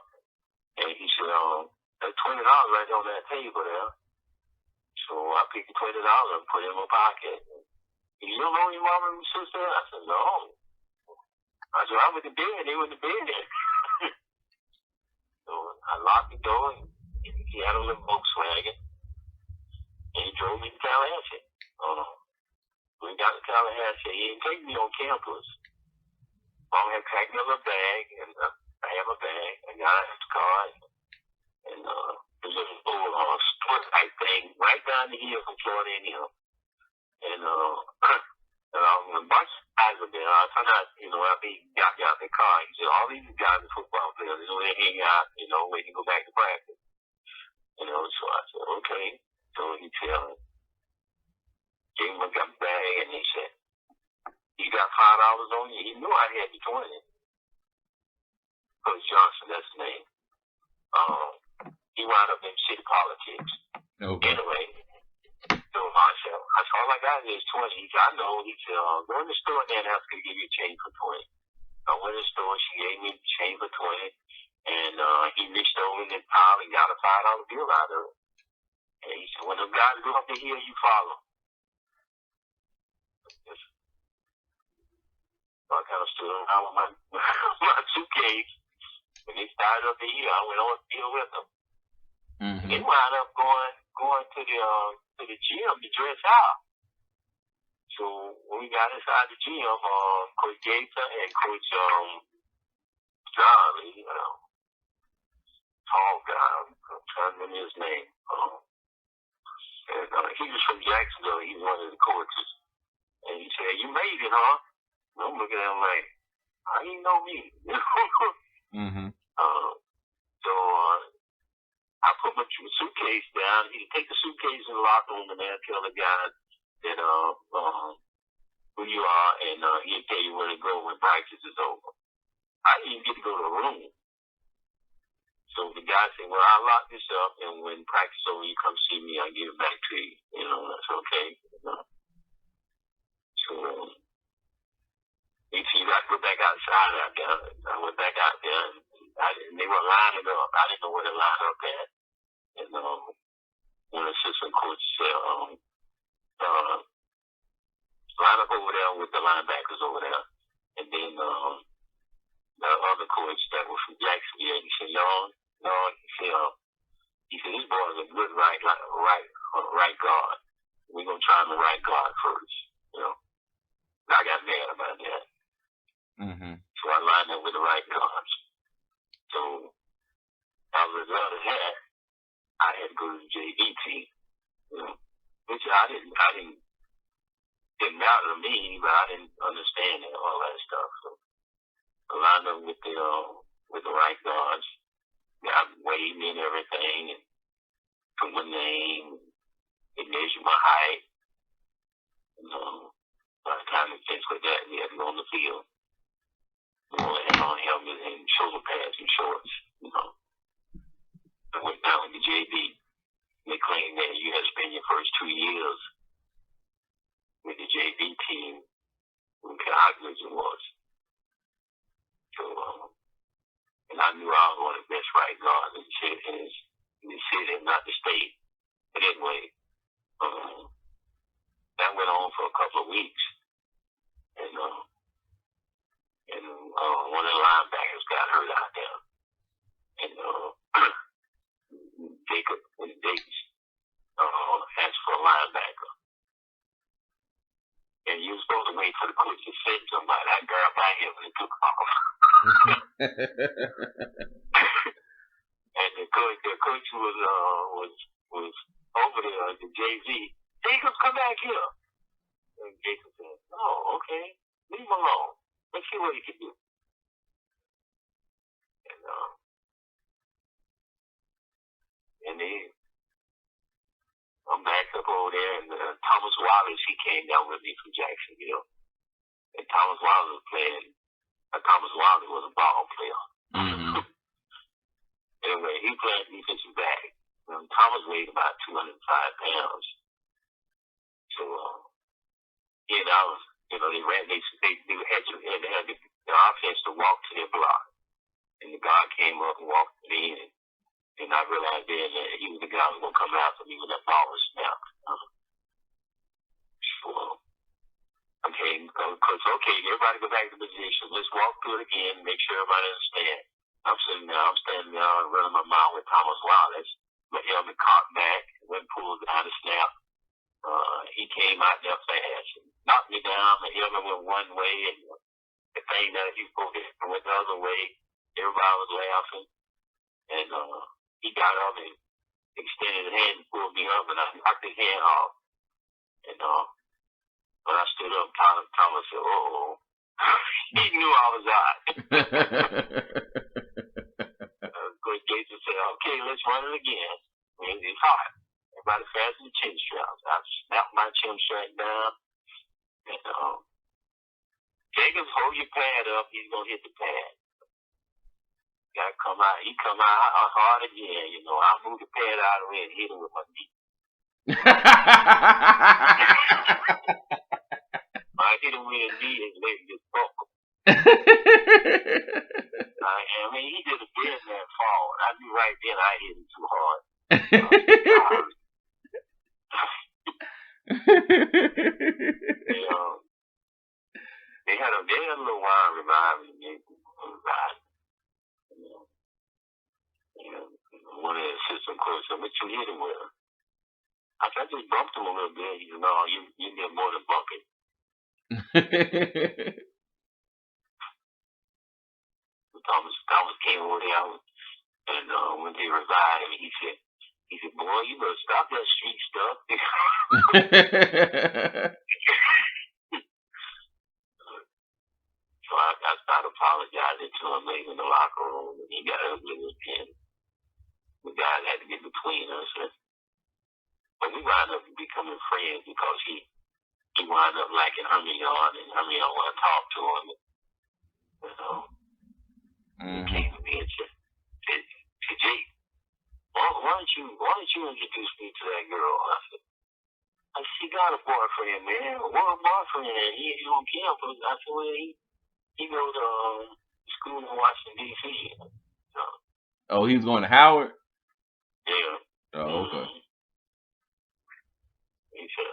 And he said, "There's $20 right on that table there." So I picked the $20 and put it in my pocket. "You don't know your mom and sister?" I said, "No." I said, "I went to bed. They went to bed." So I locked the door, and he had a little Volkswagen, and he drove me to Tallahassee. When we got to Tallahassee, he didn't take me on campus. Mom had packed me a little bag, and I had my bag. I got out of the car, and there's a little sport type thing right down the hill from Florida and him. And a bunch of guys were there. I found out, after he got out in the car, he said, "All these guys are football players. They hang out, waiting to go back to practice." So I said, "Okay." So he gave him a bag, and he said, "You got $5 on you?" He knew I had the 20. Coach Johnson, that's his name. He wound up in city politics. Okay. Anyway, so I said, "All I got is 20. He said, "I know." He said, "Go in the store and then ask her to give you change for 20. I went in the store. She gave me change for 20. And he reached over in the pile and got a $5 bill out of it. And he said, "When the guys go up the hill, you follow." So I kind of stood around with my suitcase. When they started up the hill, I went on the hill with them. Mm-hmm. They wound up going to the gym to dress out. So when we got inside the gym, Coach Gator and Coach Charlie, tall guy, I'm trying to remember his name. He was from Jacksonville. He was one of the coaches. And he said, "You made it, huh?" And I'm looking at him like, "How you know me?" Mm-hmm. So I put my suitcase down. He take the suitcase in the locker room and then tell the guys that who you are, and he'll tell you where to go when practice is over. I didn't get to go to the room. So the guy said, "Well, I'll lock this up, and when practice is over, you come see me, I'll give it back to you." That's okay. So he said, "You got to go back outside out there." I went back out there, and they were lining up. I didn't know where to line up at. And one assistant coach said, "Line up over there with the linebackers over there." And then the other coach that was from Jacksonville, he said, No. He said, "This boy's a good right guard. We're gonna try him the right guard first." I got mad about that. Mm-hmm. So I lined up with the right guards. So as a result of that, I had to go to the JV team, which didn't matter to me, but I didn't understand it, all that stuff. So I lined up with the right guards. Got weighed me and everything, and put my name, and measured my height. By the time we finished with that, we had to go on the field. We only had on helmet and shoulder pads and shorts. I went down with the JV. They claimed that you had to spend your first 2 years with the JV team. Look how good it was. So, and I knew I was one of the best right guards in the city, not the state. But anyway, that went on for a couple of weeks. And one of the linebackers got hurt out there. And Jacob Davis asked for a linebacker. And you were supposed to wait for the coach to send somebody. I grabbed my hip and took off. And the coach was over there at the JV. "Jacob, come back here." And Jacob said, "Oh, okay. Leave him alone. Let's see what he can do." And I'm back up over there, and Thomas Wallace, he came down with me from Jacksonville. And Thomas Wallace was playing. Thomas Wallace was a ball player. Mm-hmm. Anyway, he played defensive back. Thomas weighed about 205 pounds. So, he and I was, they had the offense to walk to their block. And the guy came up and walked me in. And I realized then that he was the guy who was going to come after me when that ball was snapped. So, okay, Coach, everybody go back to position. Let's walk through it again, make sure everybody understands. I'm standing there running my mouth with Thomas Wallace. My helmet caught back, went pulled down the snap. He came out there fast and knocked me down. My helmet went one way, and the thing that he went the other way. Everybody was laughing, and he got up and extended his hand and pulled me up, and I knocked his hand off. And when I stood up, Thomas said, "Oh." He knew I was out. Coach Jason said, "Okay, let's run it again." It's hot. Everybody fasten the chin straps. I snapped my chin strap down, and Jacobs, hold your pad up. He's gonna hit the pad. Gotta come out. He come out hard again. I moved the pad out of the way and hit him with my knee. I hit him with his knee, his leg just buckled. I mean, he did a dead man fall. I knew right then I hit him too hard. They had a little wine reviving me. One of the assistant coaches said, "What you hit him with?" I said, "I just bumped him a little bit." He said, "No, you did more than bumping." Thomas came over there, and when they revived him, he said, "Boy, you better stop that street stuff." So I started apologizing to him later in the locker room, and he got ugly with him. The guys had to get between us, but we wound up becoming friends because he wound up liking Hermione, and Hermione wanted to talk to him. He came to me and said, "Jake, why don't you introduce me to that girl?" I said, "She got a boyfriend, man. What a boyfriend? He on campus." I said, "Well, he goes to school in Washington, D.C. Oh, he was going to Howard? Yeah. Oh, okay. He said,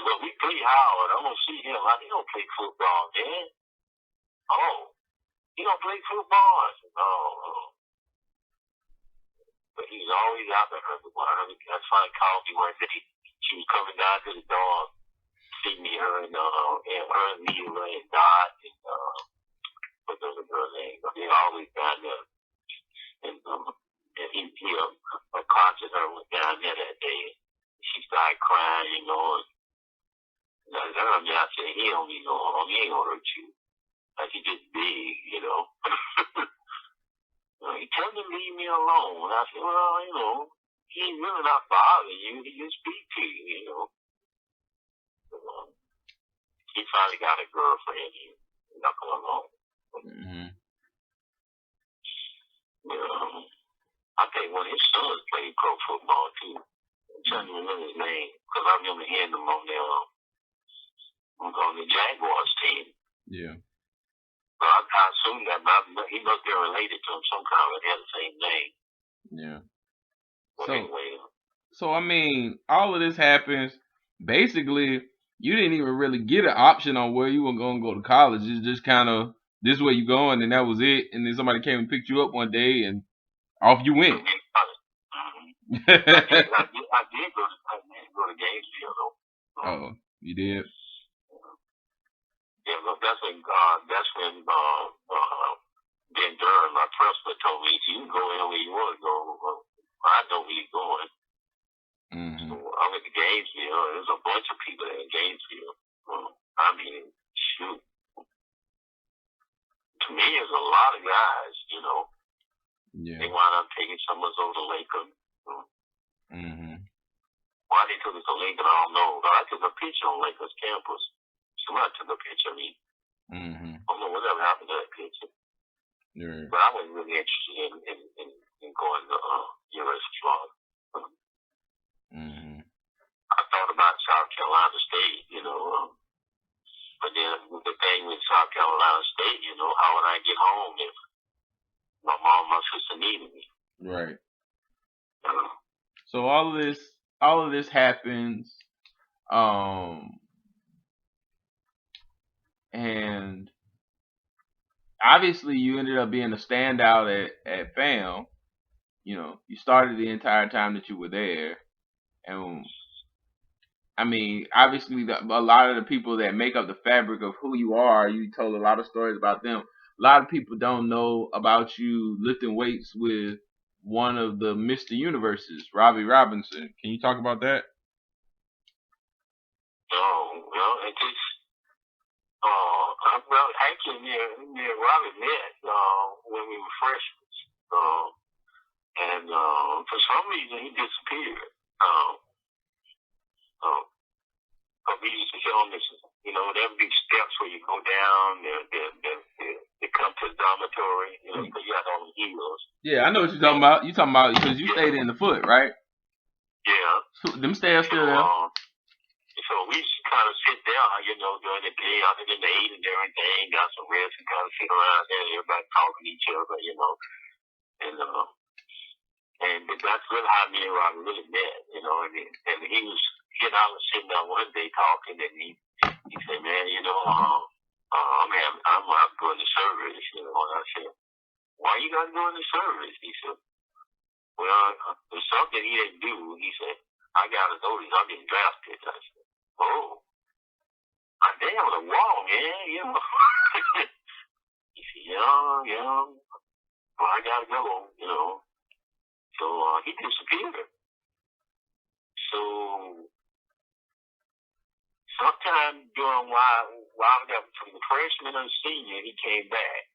"Well, we play Howard. I'm going to see him. He don't play football, man." "Oh, he don't play football?" I said, "No." But he's always out there. That's why he called me one day. She was coming down to the door, see me, her and Mila and Dot and what's the other girl's name? They're always down there. And he a concert her was down there that day. She started crying, and I said, "He don't need no harm. He ain't gonna hurt you. Like, he just big, He told me to leave me alone." And I said, "Well, he ain't really not bothering you. He just speak to you, He finally got a girlfriend. He not going home. I think one of his sons played pro football too. I'm trying to remember his name because I remember hearing him on the Jaguars team. Yeah. But I assume that he must be related to him somehow. They have the same name. Yeah. Well, anyway. So I mean, all of this happens. Basically, you didn't even really get an option on where you were going to go to college. It's just kind of this way you going, and that was it. And then somebody came and picked you up one day, and off you went. I did go to Gainesville though. Oh, you did? Yeah, look, that's when Ben Durham, my principal, told me, "You can go anywhere you want to go. I know where you're going." So I went to Gainesville. There's a bunch of people in Gainesville. I mean, shoot. To me, there's a lot of guys, Yeah. They wound up taking some of us over to Lincoln. Why they took us to Lincoln, I don't know. But I took a picture on Lincoln's campus. Somebody took a picture of me. I don't know whatever happened to that picture. Yeah. But I wasn't really interested in going to University of Florida. Mm-hmm. I thought about South Carolina State, but then the thing with South Carolina State, how would I get home if my mom and my sister needed me? Right. Uh, So all of this happens, and obviously you ended up being a standout at FAM. You started the entire time that you were there, and I mean, obviously, a lot of the people that make up the fabric of who you are, you told a lot of stories about them. A lot of people don't know about you lifting weights with one of the Mr. Universes, Robbie Robinson. Can you talk about that? it just, well, actually, me and Robbie met when we were freshmen. And for some reason, he disappeared. We used to film this, there would be steps where you go down, they come to the dormitory, because you had on the heels. Yeah, I know what you're talking about. You're talking about because you stayed in the foot, right? Yeah. So, them stairs still there. So we used to kind of sit there, during the day, other than the eight and everything, got some rest and kind of sit around there, everybody talking to each other, and that's really how me and Robbie really met, and I was sitting there one day talking, and he said, man, I'm going to service, and I said, why you got to go into service? He said, well, there's something he didn't do. He said, I got to notice I'm getting drafted. I said, oh, I'm down on the wall, man, He said, yeah, well, I got to go, So he disappeared. So sometime during while I got between the freshman and senior, he came back.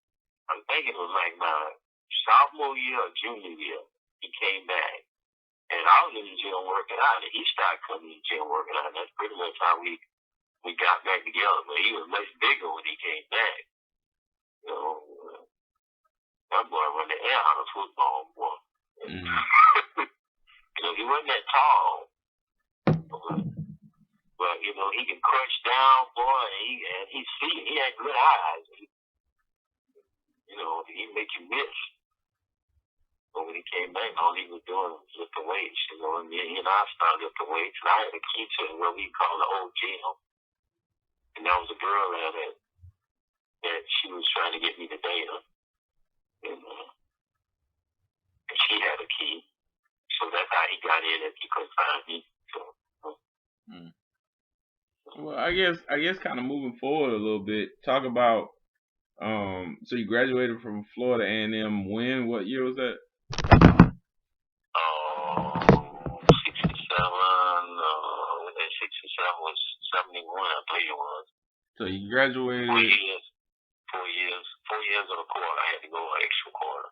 I'm thinking it was like my sophomore year or junior year. He came back. And I was in the gym working out, and he started coming to the gym working out. And that's pretty much how we got back together. But he was much bigger when he came back. That boy run the air out of football, boy. Mm. He wasn't that tall. But, he can crunch down, boy, and he had good eyes. He make you miss. But when he came back, all he was doing was lifting weights, and he and I started lifting weights, and I had a key to what we call the old gym. And there was a girl there that she was trying to get me to date her. And she had a key. So that's how he got in if he couldn't find me. So, Well, I guess kind of moving forward a little bit, talk about so you graduated from Florida A&M when? What year was that? 67. 67 was 71, I believe it was. So you graduated 4 years. 4 years and a quarter. I had to go an extra quarter.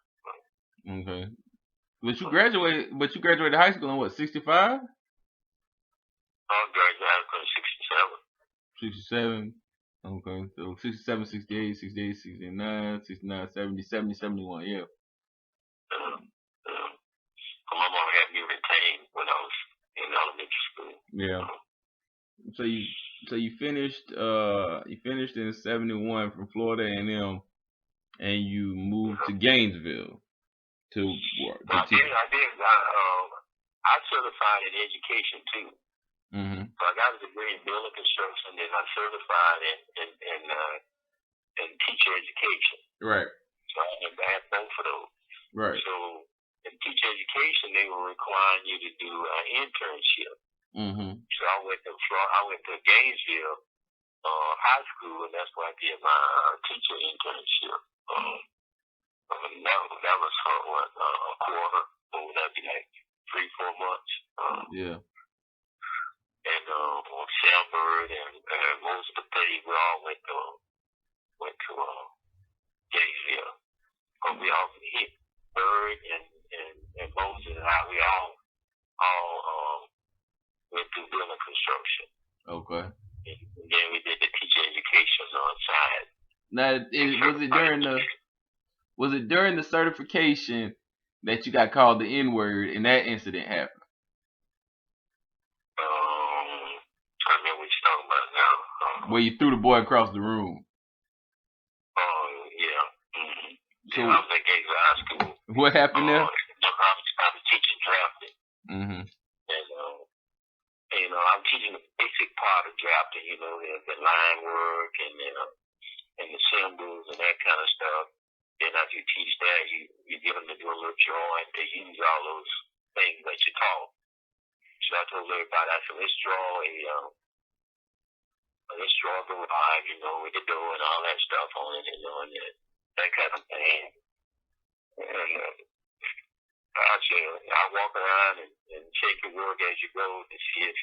Okay. But you graduated high school in what, 65? I graduated high school in 67. 67. Okay. So 67, 68, 68, 69, 69, 70, 70, 71, yeah. My mom had me retained when I was in elementary school. Yeah. So you finished in 71 from Florida A&M, and you moved to Gainesville to work. I did. I certified in education too. Mm-hmm. So I got a degree in building construction, and I certified in teacher education. Right. So I had both of those. Right. So in teacher education, they were requiring you to do an internship. Mm-hmm. So I went to Gainesville high school, and that's where I did my teacher internship. That was for a quarter, or would that be like 3-4 months? Yeah. And Shelburne and most of the things, we all went to Gainesville. But we all hit Bird and Moses and I, we all went through building construction. Okay. And then we did the teacher education on side. Now, was it during the certification that you got called the N-word and that incident happened? about it now. Where you threw the boy across the room. Yeah. Mm-hmm. So I was at Gates High School. What happened there? I was teaching drafting. Mm-hmm. And, I'm teaching the basic part of drafting, the line work and the symbols and that kind of stuff. Then after you teach that, you get them to do a little drawing. They use all those things that you taught. So I told everybody, I said, let's draw the ride, with the door and all that stuff on it, and that kind of thing. And I said, I walk around and check your work as you go to see if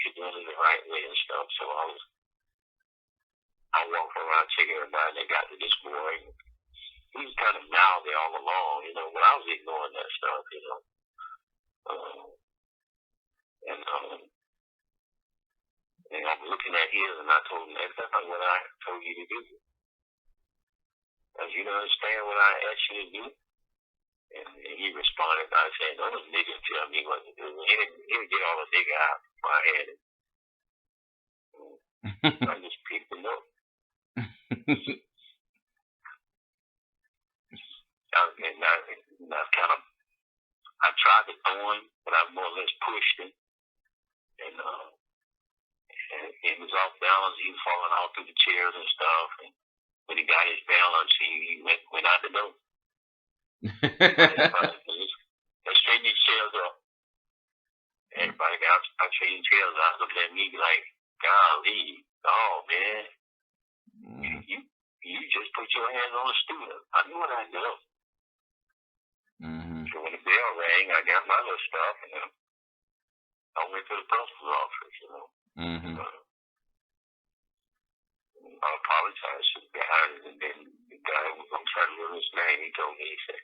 you're doing it the right way and stuff. So I walk around checking everybody. They got to this boy. He was kind of mouthy all along, but I was ignoring that stuff, and I'm looking at his, and I told him, that's not what I told you to do. You don't understand what I asked you to do? And he responded by saying, "No, those niggas tell me what to do." He didn't get all the nigga out of my head. I just picked him up. I tried to throw him, but I more or less pushed him. And he was off balance. He was falling out through the chairs and stuff. And when he got his balance, he went out the door. Let's straighten these chairs up. Everybody got straightening chairs out, looking at me like, golly, oh man, you just put your hands on a student. I knew what I did. Mm-hmm. So when the bell rang, I got my little stuff, and I went to the principal's office, Mm-hmm. I apologized to the guy, and then the guy was going to try to learn his name. He told me, he said,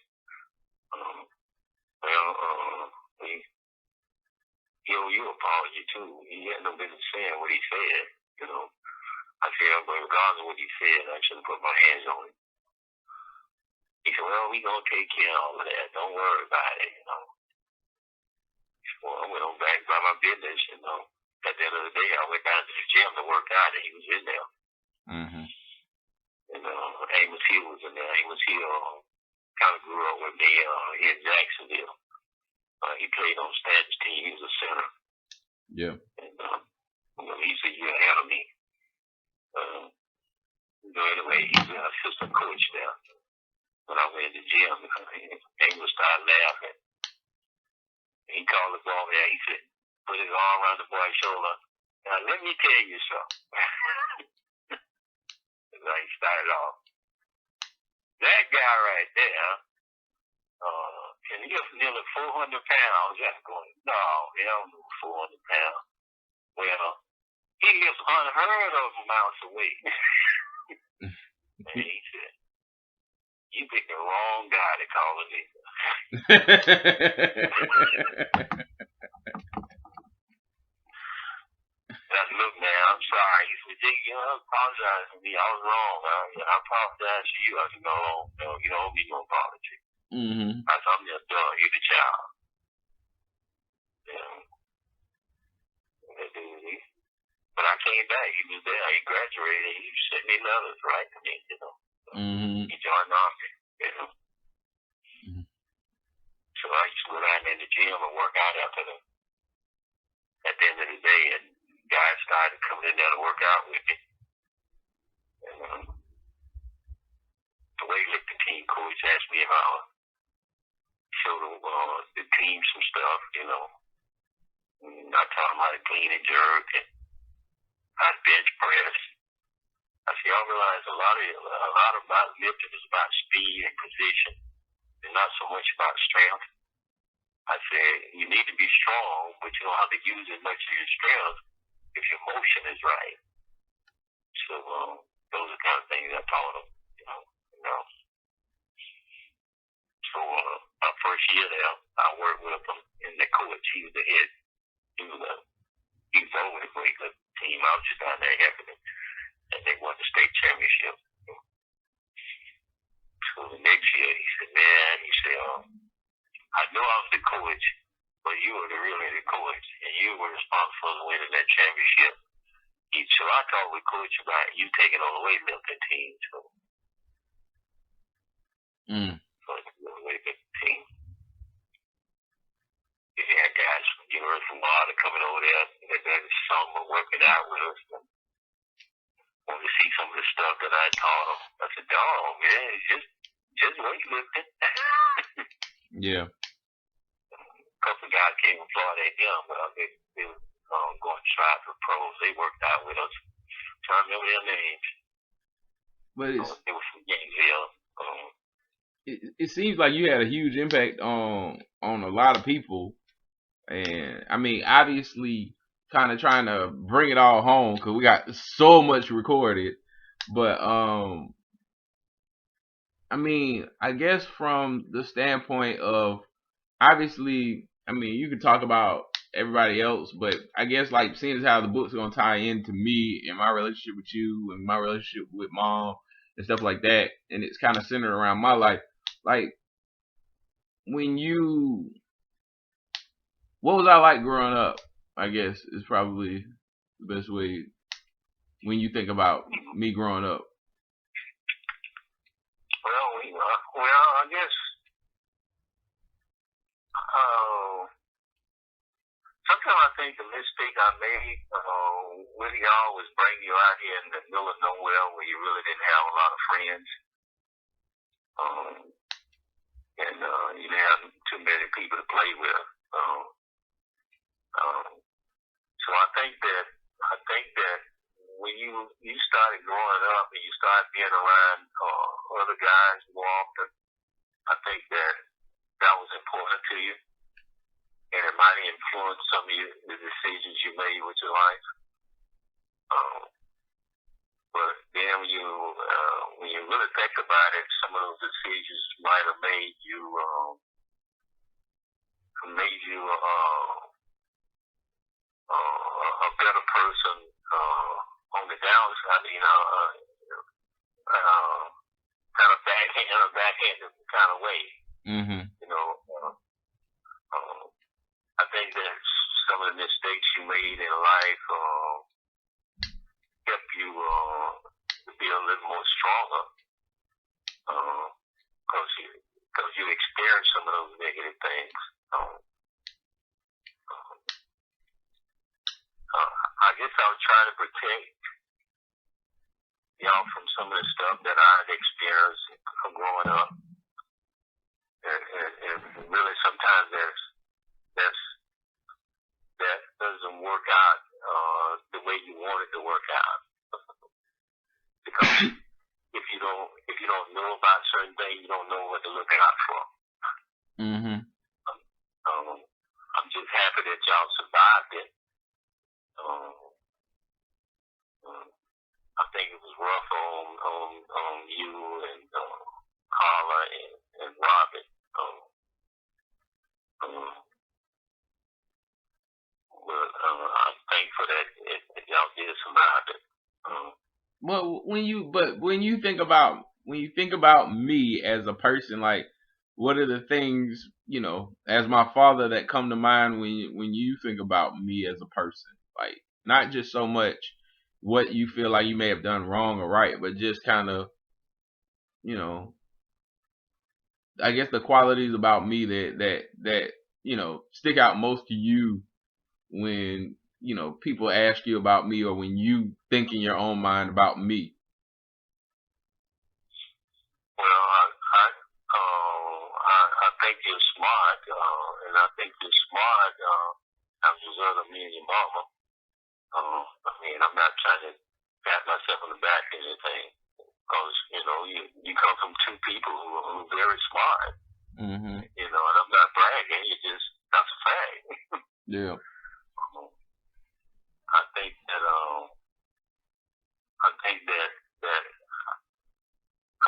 he owe you an apology too. He had no business saying what he said, I said, but regardless of what he said, I shouldn't put my hands on him. He said, well, we going to take care of all of that. Don't worry about it, Well, I went on back by my business, At the end of the day, I went down to the gym to work out, and he was in there. Mm-hmm. And Amos Hill was in there. Amos Hill kind of grew up with me in Jacksonville. He played on Stanton's team. He was a center. Yeah. And he's a year ahead of me. Anyway, he's an assistant coach there. When I went to the gym, Amos started laughing. He called the ball there. He said, put his arm around the boy's shoulder. Now, let me tell you something. And he started off. That guy right there, can lift nearly 400 pounds. I'm going, no, he don't do 400 pounds. Well, he lifts unheard of amounts of weight. And he said, you picked the wrong guy to call a nigga. I said, look, man, I'm sorry. He said, Jake, I apologize to me. I was wrong. I apologize to you. I said, no, you don't owe me no apology. Mm-hmm. I said, I'm just done. You're the child. But I came back. He was there. He graduated. He sent me letters right to me, Mm-hmm. He joined the Army, Mm-hmm. So I used to go down in the gym and work out at the end of the day, and guys started coming in there to work out with me. And the weightlifting team coach asked me if I would show the team some stuff, And I taught them how to clean and jerk and how to bench press. I said, y'all realize a lot about lifting is about speed and position, and not so much about strength. I said, you need to be strong, but you don't have to use as much of your strength if your motion is right. So those are the kind of things I taught them, So my first year there, I worked with him, and the coach, he was the head. He was over the great team. I was just down there helping him, and they won the state championship. So the next year, he said, man, I know I was the coach, but you were really the coach, and you were responsible for winning that championship. I thought we coached about you taking on the weightlifting team. So, the weightlifting team. You had guys from University of Florida coming over there that summer working out with us. And when we see some of the stuff that I taught them, I said, dog, man, it's just weightlifting. Yeah. A couple of guys came from Florida and they were going to try for pros. They worked out with us. I remember their names. But they were from Gainesville. It seems like you had a huge impact on a lot of people, and I mean, obviously, kind of trying to bring it all home because we got so much recorded. But I mean, I guess from the standpoint of obviously, I mean, you could talk about everybody else, but I guess like seeing as how the book's gonna tie into me and my relationship with you and my relationship with mom and stuff like that, and it's kind of centered around my life. Like, what was I like growing up? I guess is probably the best way when you think about me growing up. Well, I guess sometimes I think the mistake I made, Willie always bring you out here in the middle of nowhere where you really didn't have a lot of friends. And you didn't have too many people to play with. So I think that when you started growing up and you started being around other guys more often, I think that was important to you, and it might influence some of the decisions you made with your life. But then when you really think about it, some of those decisions might have made you a better person on the downside. Kind of backhanded kind of way. Mm-hmm. I think that some of the mistakes you made in life help you to be a little more stronger, because you experienced some of those negative things. I guess I was trying to protect y'all from some of the stuff that I had experienced from growing up, and really sometimes that doesn't work out the way you want it to work out, because if you don't know about certain things, you don't know what to look out for. Mm-hmm. I'm just happy that y'all survived it. I think it was rough on you and Carla and Robin. But I'm thankful that y'all did survive it. Well, when you think about me as a person, like, what are the things, as my father, that come to mind when you think about me as a person? Like, not just so much what you feel like you may have done wrong or right, but just kind of, I guess the qualities about me that stick out most to you when people ask you about me, or when you think in your own mind about me. Well, I think you're smart, and I think you're smart as a result of me and your mama. I'm not trying to pat myself on the back or anything, because you come from two people who are very smart. Mm-hmm. And I'm not bragging. That's a fact. Yeah. I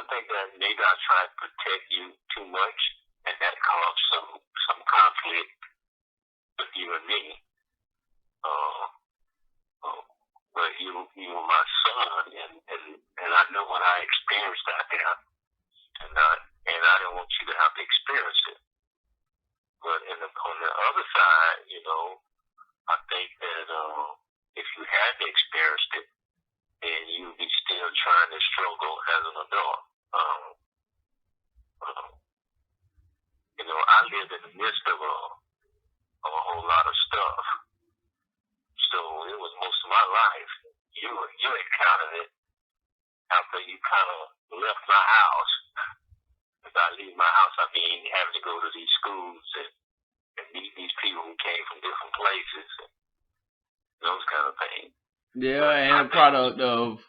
think that maybe I tried to protect you too much, and that caused some conflict with you and me. But you were my son, and I know what I experienced out there, and I didn't want you to have to experience it. But on the other side, I think that if you had experienced it, struggle as an adult. Um, I lived in the midst of a whole lot of stuff. So it was most of my life. You encountered it after you kind of left my house. If I leave my house, I mean having to go to these schools and meet these people who came from different places and those kind of things. Yeah, and a product of,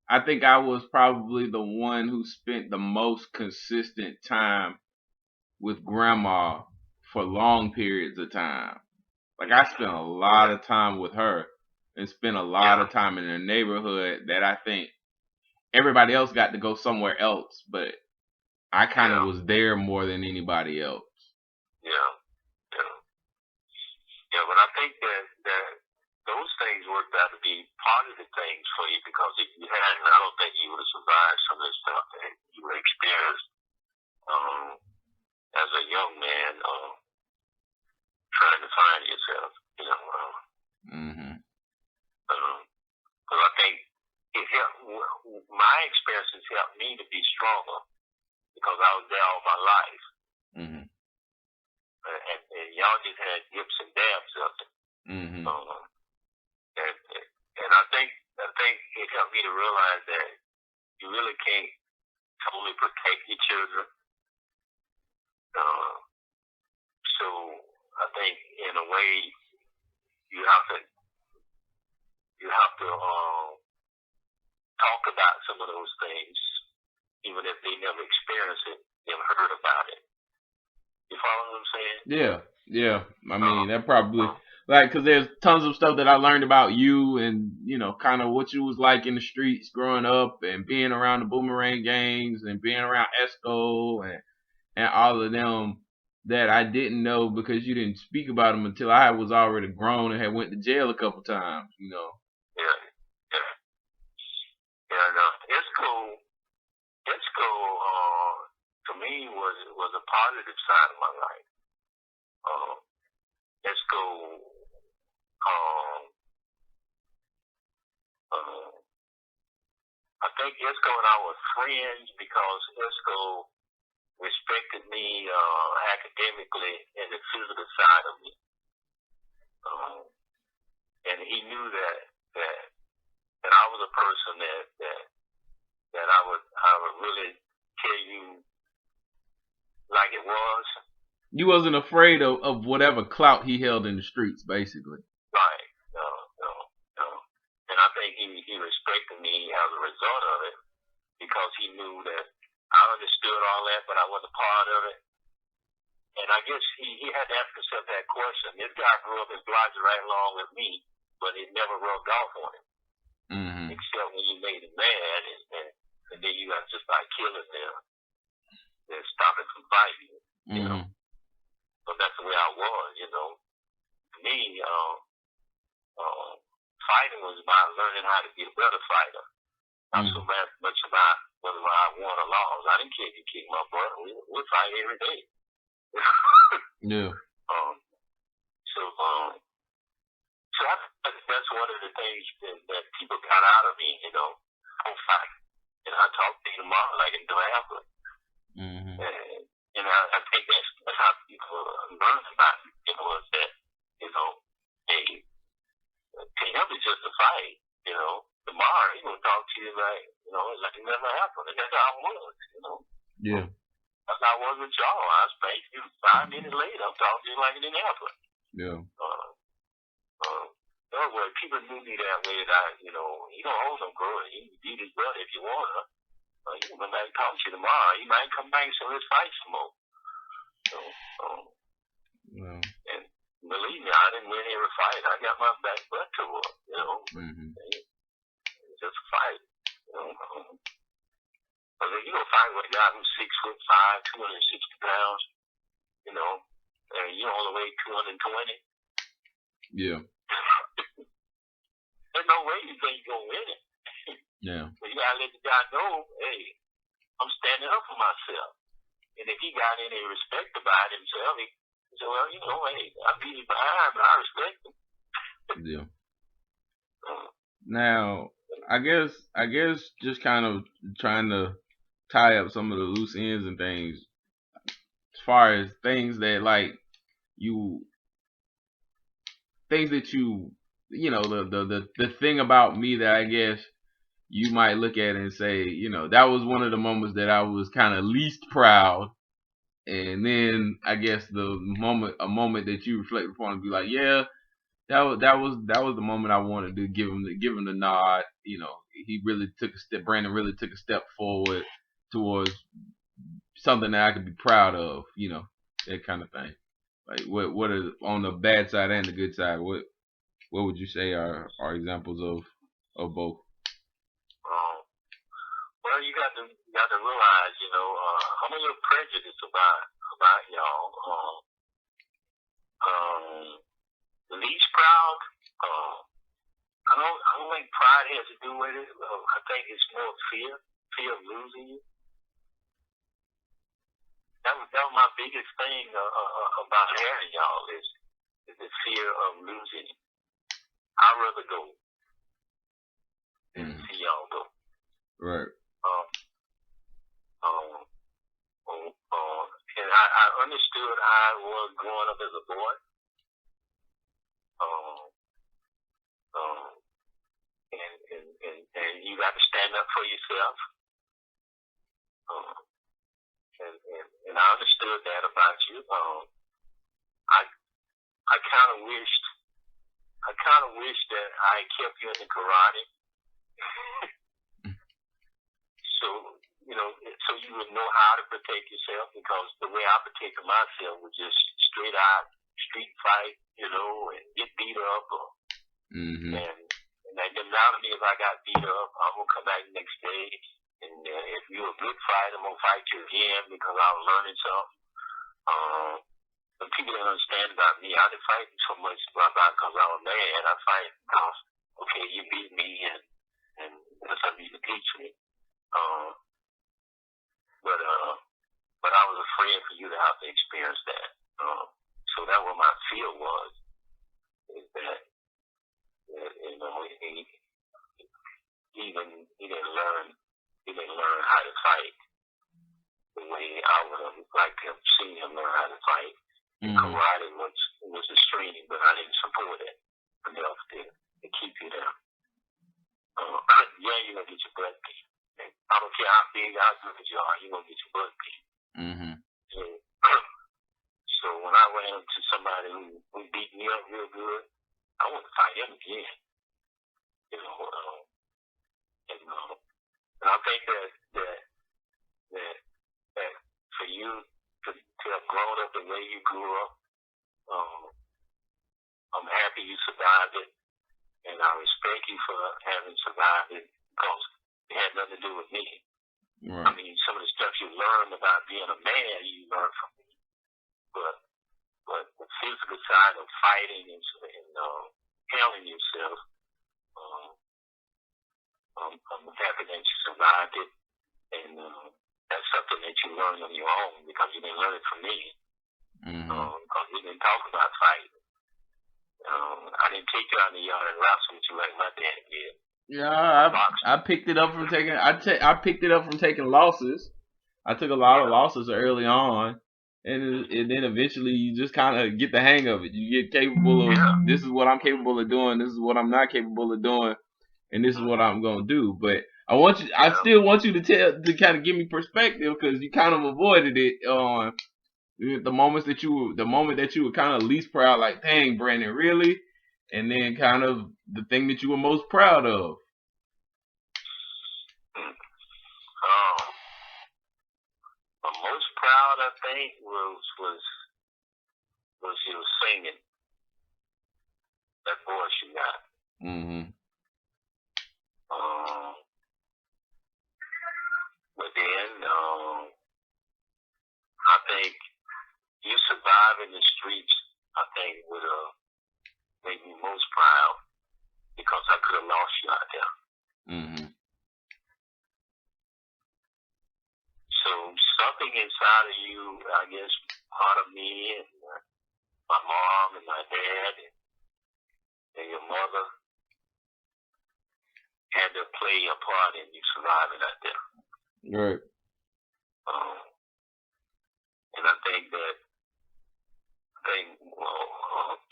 I think I was probably the one who spent the most consistent time with grandma for long periods of time. Like I spent a lot of time with her and spent a lot of time in the neighborhood that I think everybody else got to go somewhere else, but I kind of was there more than anybody else. Yeah, but I think that those things worked out to be positive things for you, because if you hadn't, I don't think you would have survived some of the stuff that you experienced as a young man trying to find yourself. Because I think it helped. My experiences helped me to be stronger because I was there all my life. And y'all just had dips and dabs of it. And I think it helped me to realize that you really can't totally protect your children. So I think in a way you have to talk about some of those things, even if they never experienced it, never heard about it. You follow what I'm saying? Yeah. I mean, that probably, like, because there's tons of stuff that I learned about you and, kind of what you was like in the streets growing up and being around the Boomerang gangs and being around Esco and all of them that I didn't know because you didn't speak about them until I was already grown and had went to jail a couple times, Yeah. Esco, to me was a positive side of my life. Esco, I think Esco and I were friends because Esco respected me academically and the physical side of me, and he knew that I was a person that I would really tell you like it was. You wasn't afraid of whatever clout he held in the streets, basically. Right. No. And I think he respected me as a result of it, because he knew that I understood all that, but I wasn't a part of it. And I guess he had to ask himself that question. This guy grew up in Blodgett right along with me, but it never rubbed off on him. Except when you made him mad, and then you got to just like killing them and stop it from fighting, you know. But that's the way I was, To me, fighting was about learning how to be a better fighter. Not so much about whether I won or lost. I didn't care if you kicked my butt. We'll fight every day. So that's one of the things that people got out of me, don't fight. I talk to you tomorrow like it don't happen. And I think that's how people learn about it, is that, hey, to him it's just a fight, Tomorrow he gonna talk to you like it never happened. And that's how I was, Yeah. That's how I was with y'all. I spanked you 5 minutes later, I'm talking to you like it didn't happen. Yeah. Well, people knew me that way that you don't hold them girl. You can beat his butt if you want to. You can come back and talk to you tomorrow. You might come back and say, let's fight some more. And believe me, I didn't win every fight. I got my back butt to her, It's just a fight, But if you don't fight with a guy who's 6'5", 260 pounds, and you only weigh 220. Yeah. There's no way you think you're gonna win it. Yeah. So you gotta let the guy know, hey, I'm standing up for myself. And if he got any respect about himself, he said, well, hey, I beat him behind, but I respect him. Yeah. Now, I guess just kind of trying to tie up some of the loose ends and things as far as you things that the thing about me that I guess you might look at it and say, that was one of the moments that I was kind of least proud. And then I guess a moment that you reflect upon and be like, yeah, that was the moment I wanted to give him the nod. He really took a step. Brandon really took a step forward towards something that I could be proud of. That kind of thing. Like what are on the bad side and the good side? What would you say are examples of both? Um, well, you got to realize, I'm a little prejudiced about y'all. Least proud. I don't think pride has to do with it. I think it's more fear of losing you. That was my biggest thing about having y'all is the fear of losing you. I'd rather go than see y'all go. Right. And I understood how I was growing up as a boy. And you got to stand up for yourself. And I understood that about you. I kind of wished that I kept you in the karate. So you would know how to protect yourself, because the way I protected myself was just straight out street fight, and get beat up. And that didn't matter to me if I got beat up. I'm going to come back the next day. And if you're a good fighter, I'm going to fight you again because I was learning something. But people don't understand about me. I didn't fight so much because I was mad. I fight because, okay, you beat me and that's something you can teach me. But I was afraid for you to have to experience that. So that what my fear was, is that he didn't learn how to fight the way I would have liked to have seen him learn how to fight. Karate was extreme, but I didn't support it enough to keep you there. Yeah, you're gonna get your butt beat. I don't care how big, how good you are, you're gonna get your butt beat. So when I ran into somebody who beat me up real good, I want to fight him again. And I think that for you to have grown up the way you grew up, I'm happy you survived it, and I respect you for having survived it, because it had nothing to do with me. Right. I mean, some of the stuff you learned about being a man, you learned from me, but the physical side of fighting and handling yourself, I'm happy that you survived it, and that's something that you learned on your own, because you didn't learn it from me. Because we didn't talk about fighting. I didn't take you out in the yard and wrestle with you like my dad did. Yeah, I picked it up from taking. I picked it up from taking losses. I took a lot of losses early on, and then eventually you just kind of get the hang of it. You get capable of, this is what I'm capable of doing. This is what I'm not capable of doing, and this is what I'm gonna do. But I still want you to kind of give me perspective, because you kind of avoided it on the moment that you were kind of least proud, like, dang, Brandon, really? And then kind of the thing that you were most proud of. I'm most proud, I think, was you singing that voice you got. But then I think you surviving the streets, I think, would have made me most proud, because I could have lost you out there. So something inside of you, I guess, part of me and my mom and my dad and your mother, had to play a part in you surviving out there. Right. And I think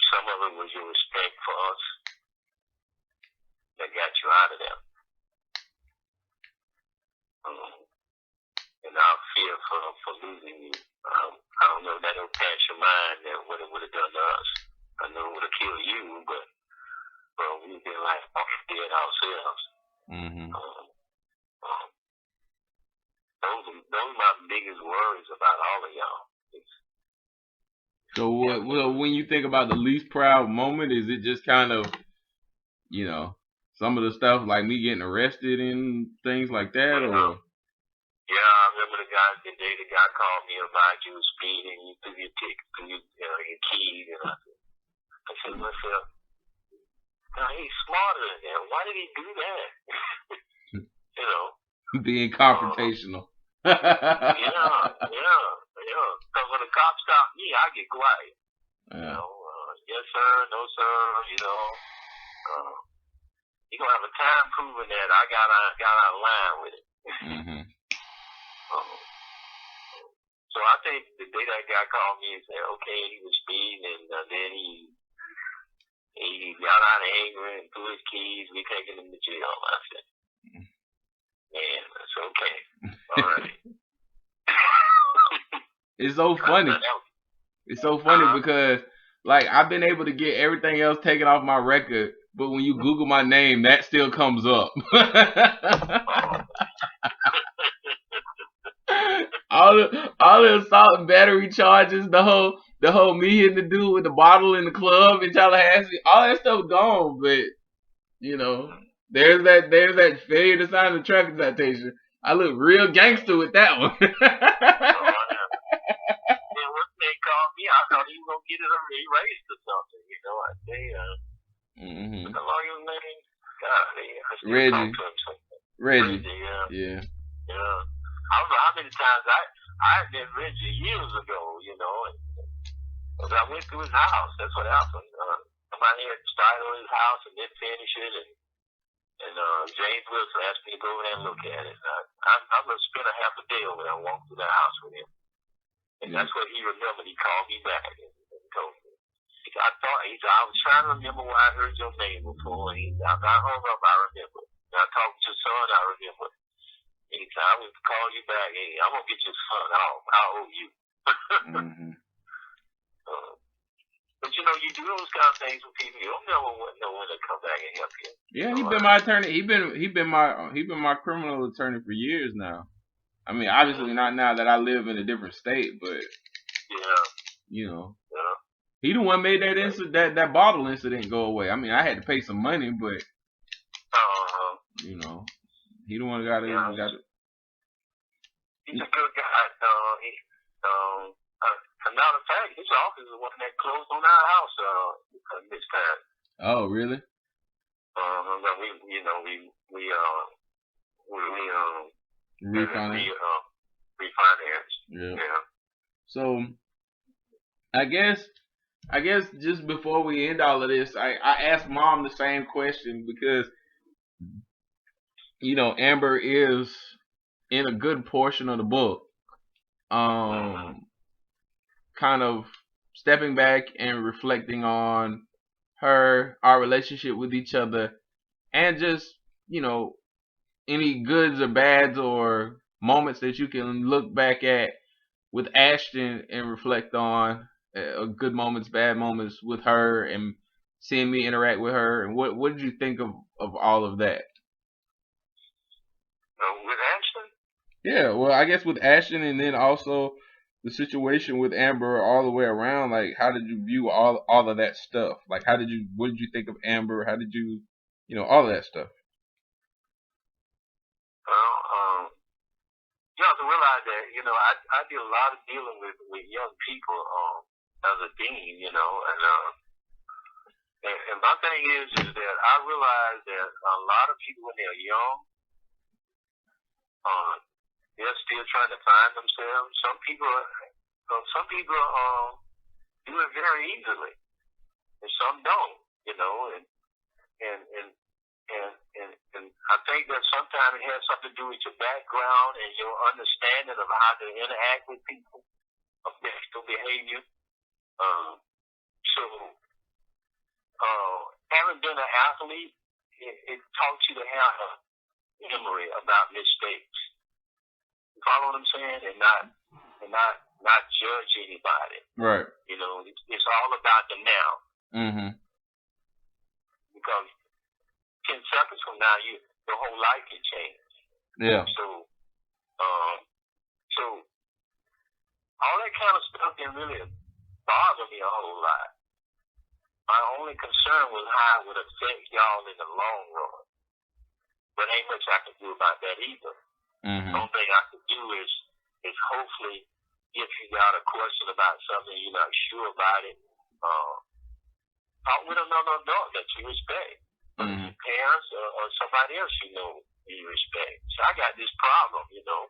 some of it was your respect for us that got you out of there. And our fear for losing you. I don't know if that'll pass your mind that what it would have done to us. I know it would have killed you, but we've been like dead ourselves. Mm-hmm. Those are my biggest worries about all of y'all. So when you think about the least proud moment, is it just kind of, some of the stuff like me getting arrested and things like that, or? Yeah, I remember the guy called me about you speeding, you threw your ticket, your keys, and I said to myself, now he's smarter than that. Why did he do that? Being confrontational. Yeah. Because when the cops stop me, I get quiet. Yeah. Yes sir, no sir. You gonna have a time proving that I got out of line with it. Mm-hmm. So I think the day that guy called me and said, okay, he was speeding, and then he got out of anger and threw his keys. We taking him to jail. I said, man, that's okay. All right. It's so funny. It's so funny because, like, I've been able to get everything else taken off my record, but when you Google my name, that still comes up. all the assault and battery charges, the whole me hitting the dude with the bottle in the club in Tallahassee, all that stuff gone. But there's that failure to sign the traffic citation. I look real gangster with that one. They called me, I thought he was gonna get it erased or something. I say, the lawyer's name, God, I still Reggie. talk to him. Reggie. Yeah. I don't know how many times I met Reggie years ago, because I went to his house. That's what happened. Somebody had started on his house and didn't finish it, and James Wilson asked me to go over there and look at it. I'm gonna spend a half a day over there and walk through that house with him. And that's what he remembered. He called me back and told me. I was trying to remember where I heard your name before. And I hung up, I remember. And I talked to your son, I remember. Anytime I would call you back, hey, I'm going to get your son. I'll owe you. But you do those kind of things with people. You don't never know when to come back and help you. Yeah, he's been my attorney. He been my criminal attorney for years now. I mean, obviously not now that I live in a different state, but he the one made that bottle incident go away. I mean, I had to pay some money, but he the one got it. He's a good guy. As a matter of fact, his office is the one that closed on our house this time. Oh, really? We refinance. Yeah. So I guess just before we end all of this, I asked Mom the same question because Amber is in a good portion of the book kind of stepping back and reflecting on our relationship with each other, and just any goods or bads or moments that you can look back at with Ashton and reflect on, good moments, bad moments with her, and seeing me interact with her. And what did you think of all of that? With Ashton? Yeah, well, I guess with Ashton, and then also the situation with Amber all the way around. Like, how did you view all of that stuff? Like, what did you think of Amber? How did you, all of that stuff? Well, you have to realize that, I did a lot of dealing with young people as a dean, and my thing is that I realize that a lot of people when they're young, they're still trying to find themselves. Some people do it very easily, and some don't, and And I think that sometimes it has something to do with your background and your understanding of how to interact with people, of mental behavior. So, having been an athlete, it taught you to have a memory about mistakes. You follow what I'm saying? And not judge anybody. Right. You know, it's all about the now. Mm-hmm. Because 10 seconds from now, your whole life can change. Yeah. So all that kind of stuff didn't really bother me a whole lot. My only concern was how it would affect y'all in the long run. But ain't much I can do about that either. Mm-hmm. The only thing I can do is hopefully, if you got a question about something you're not sure about it, talk with another adult that you respect. Mm-hmm. Parents or somebody else you know you respect. So I got this problem, you know,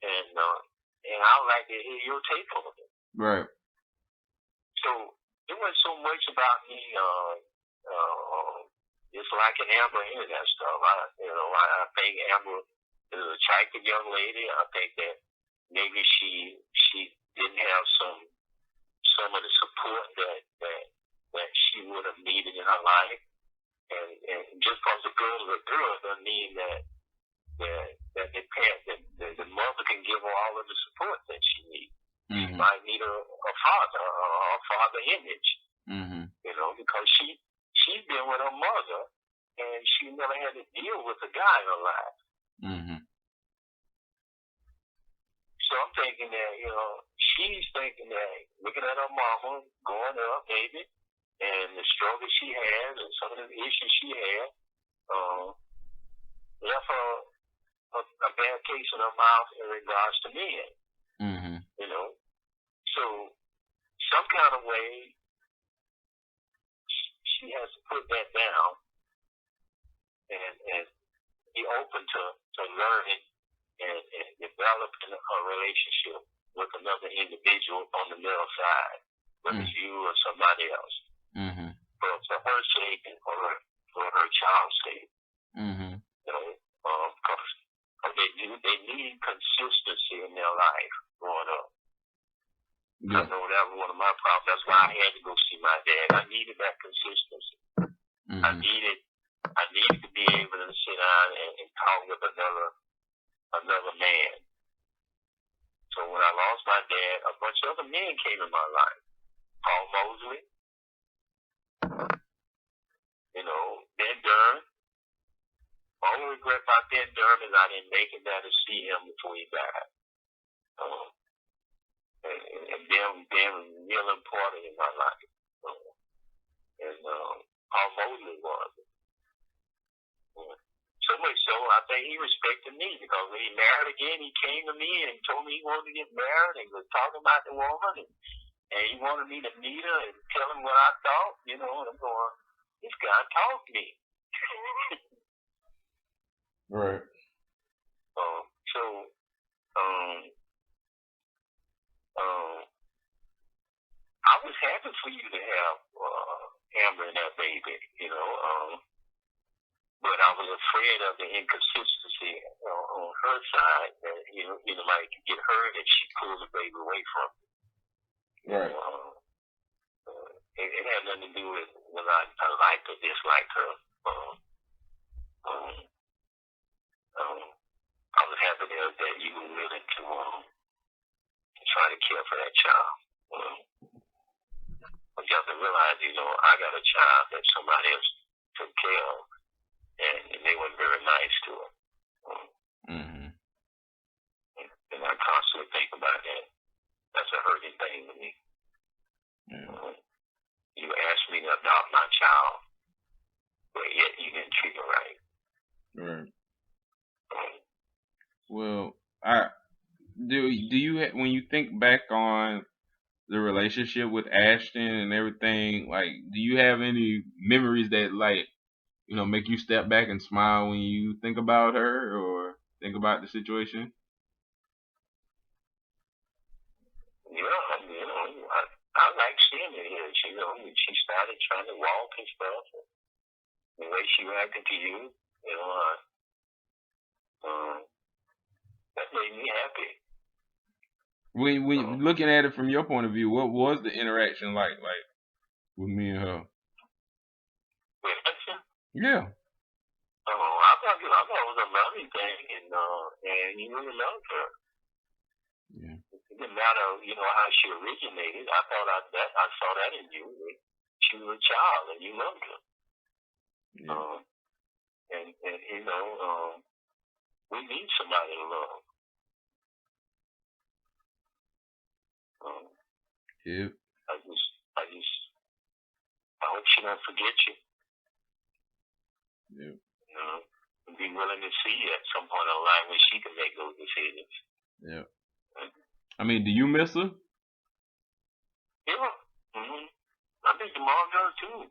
and I would like to hear your take on it. Right. So it wasn't so much about me disliking Amber or any of that stuff. I think Amber is an attractive young lady. I think that maybe she didn't have some of the support that she would have needed in her life. And just because the girl is a girl doesn't mean that the mother can give her all of the support that she needs. Mm-hmm. She might need a father image, mm-hmm. you know, because she's been with her mother and she never had to deal with a guy in her life. Mm-hmm. So I'm thinking that, you know, she's thinking that looking at her mama growing up, maybe, and the struggle she has and some of the issues she had, left her a bad taste in her mouth in regards to men. Mm-hmm. You know, so some kind of way she has to put that down and be open to learning and developing a relationship with another individual on the male side, whether it's you or somebody else. Mm-hmm. For her sake and for her child's sake. Mm-hmm. You know, because they need consistency in their life growing up. Yeah. I know that was one of my problems. That's why I had to go see my dad. I needed that consistency. Mm-hmm. I needed to be able to sit down and talk with another man. So when I lost my dad, a bunch of other men came in my life. Paul Mosley, you know, Ben Durham. My only regret about Ben Durham is I didn't make it there to see him before he died. And Ben was real important in my life. And Paul Mosley was. So much so, I think he respected me because when he married again, he came to me and told me he wanted to get married and was talking about the woman and he wanted me to meet her and tell him what I thought, you know, and I'm going, this guy taught me. Right. I was happy for you to have Amber and that baby, you know, but I was afraid of the inconsistency on her side that, you know, like get hurt and she pulls the baby away from you. Right. It had nothing to do with whether I liked or disliked her. I was happy that you were willing to try to care for that child. But you have to realize, you know, I got a child that somebody else took care of, and they weren't very nice to her. Mm-hmm. And I constantly think about that. That's a hurting thing to me. Yeah. You asked me to adopt my child, but yet you didn't treat her right. Right. Well, do you when you think back on the relationship with Ashton and everything, like, do you have any memories that, like, you know, make you step back and smile when you think about her or think about the situation? Yeah, you know, I like seeing her here. You know, she started trying to walk and stuff. the way she reacted to you, that made me happy. When looking at it from your point of view, what was the interaction like with me and her? Reaction? Yeah. I thought it was a loving thing, and you really loved her. Yeah. It didn't matter, how she originated. I saw that in you. She was a child, and you loved her. Yeah. We need somebody to love. Yeah. I hope she don't forget you. Yeah. Be willing to see you at some point in life when she can make those decisions. Yeah. I mean, do you miss her? Yeah. I think your mom does too.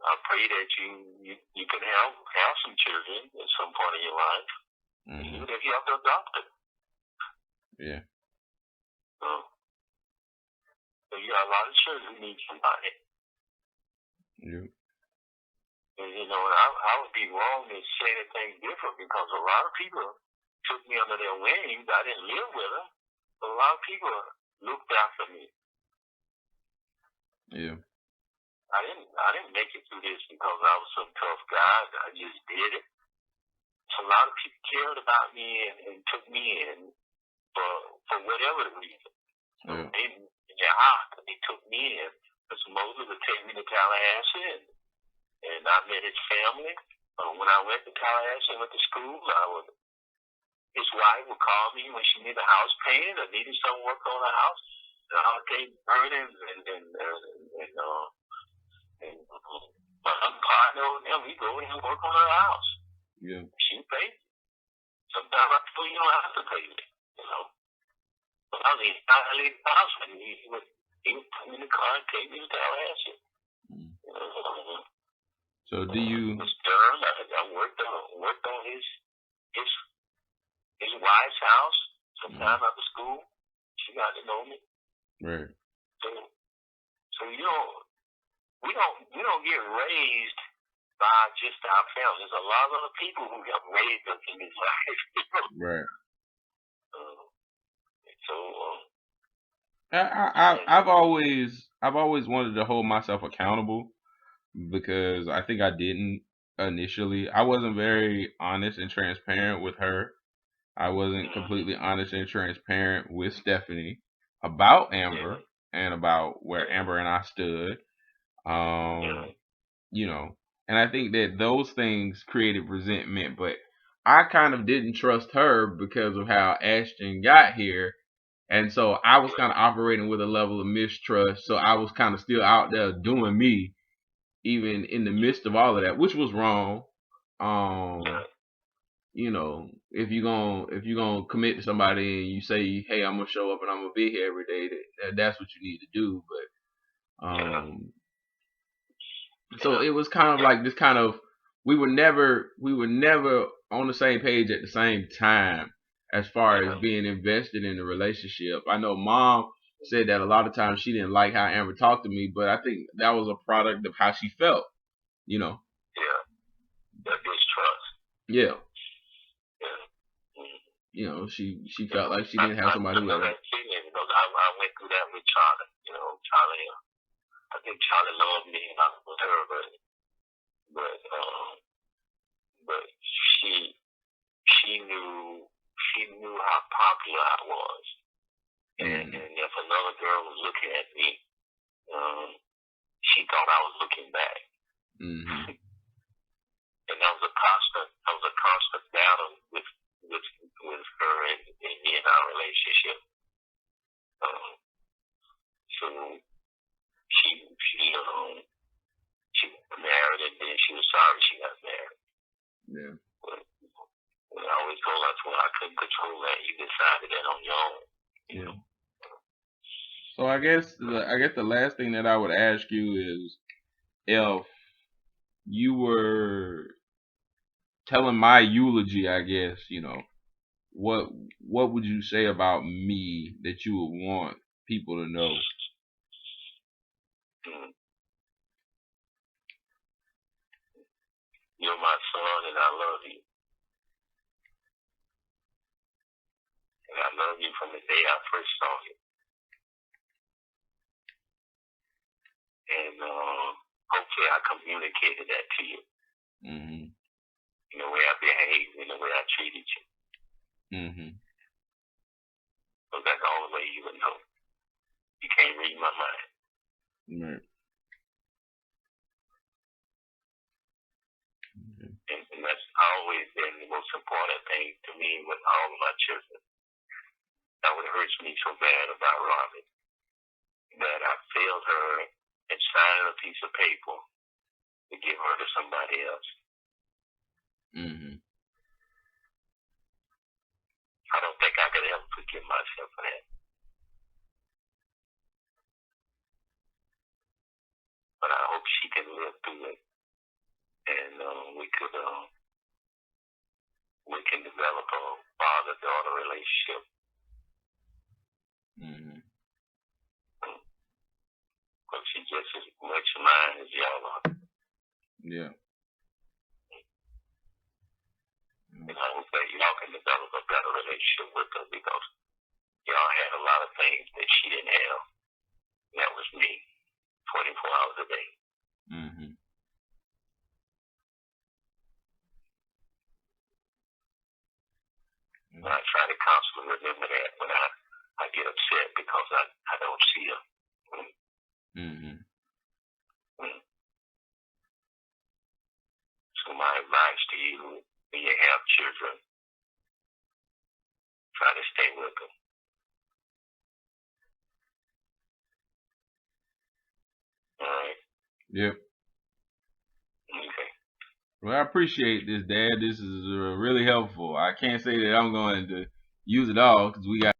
I pray that you can have some children at some point in your life, even if you have to adopt them. Yeah. So you have a lot of children who need somebody. Yeah. And I would be wrong to say anything different because a lot of people took me under their wings. I didn't live with them. A lot of people looked after me. Yeah. I didn't make it through this because I was some tough guy. I just did it. So a lot of people cared about me and took me in for whatever the reason. Yeah. In their heart, they took me in. Because Moses would take me to Tallahassee, and I met his family. When I went to Tallahassee and went to school, his wife would call me when she needed a house painted or needed some work on the house. And I would take burning and my partner and we go in and work on her house. Yeah. She paid. Sometimes I feel you don't have to pay me, But I leave the house and he would put me in the car and take me to Tallahassee. So do you? I worked on his wife's house. Sometime after school, she got to know me. Right. So we don't get raised by just our family. There's a lot of other people who have raised us in this life. Right. So I've always wanted to hold myself accountable because I think I didn't initially. I wasn't very honest and transparent with her. I wasn't completely honest and transparent with Stephanie about Amber and about where Amber and I stood. And I think that those things created resentment, but I kind of didn't trust her because of how Ashton got here. And so I was kind of operating with a level of mistrust. So I was kind of still out there doing me, even in the midst of all of that, which was wrong. If you're gonna commit to somebody and you say, hey, I'm gonna show up and I'm gonna be here every day, that's what you need to do. But so it was kind of like this kind of we were never on the same page at the same time as far as being invested in the relationship. I know Mom said that a lot of times she didn't like how Amber talked to me, but I think that was a product of how she felt, Yeah. That distrust. Yeah. She felt like she didn't have somebody who loved her. I went through that with Charlie. Charlie, I think Charlie loved me and I loved her, but she knew how popular I was, and if another girl was looking at me, she thought I was looking back. And that was a constant battle with her and me in our relationship. So she got married and then she was sorry she got married. Yeah. But I always told her, well, I couldn't control that. You decided that on your own. Yeah. So I guess the last thing that I would ask you is if you were telling my eulogy, I guess, what would you say about me that you would want people to know. You're my son, and I love you. And I love you from the day I first saw you. And hopefully I communicated that to you. Mm-hmm. In the way I behaved, in the way I treated you. Mm-hmm. So that's the only way you would know. You can't read my mind. Right. And that's always been the most important thing to me with all of my children. That would hurt me so bad about Robin that I failed her and signed a piece of paper to give her to somebody else. Mm-hmm. I don't think I could ever forgive myself for that. But I hope she can live through it, and we can develop a father-daughter relationship. Mm-hmm. But she's just as much mine as y'all are. Yeah. And I hope that y'all can develop a better relationship with her, because y'all had a lot of things that she didn't have. And that was me, 24 hours a day. Mm-hmm. And I try to constantly remember that when I get upset because I don't see her. Mm-hmm. So my advice to you, when you have children, try to stay with them. All right? Yep. Okay. Well, I appreciate this, Dad. This is really helpful. I can't say that I'm going to use it all because we got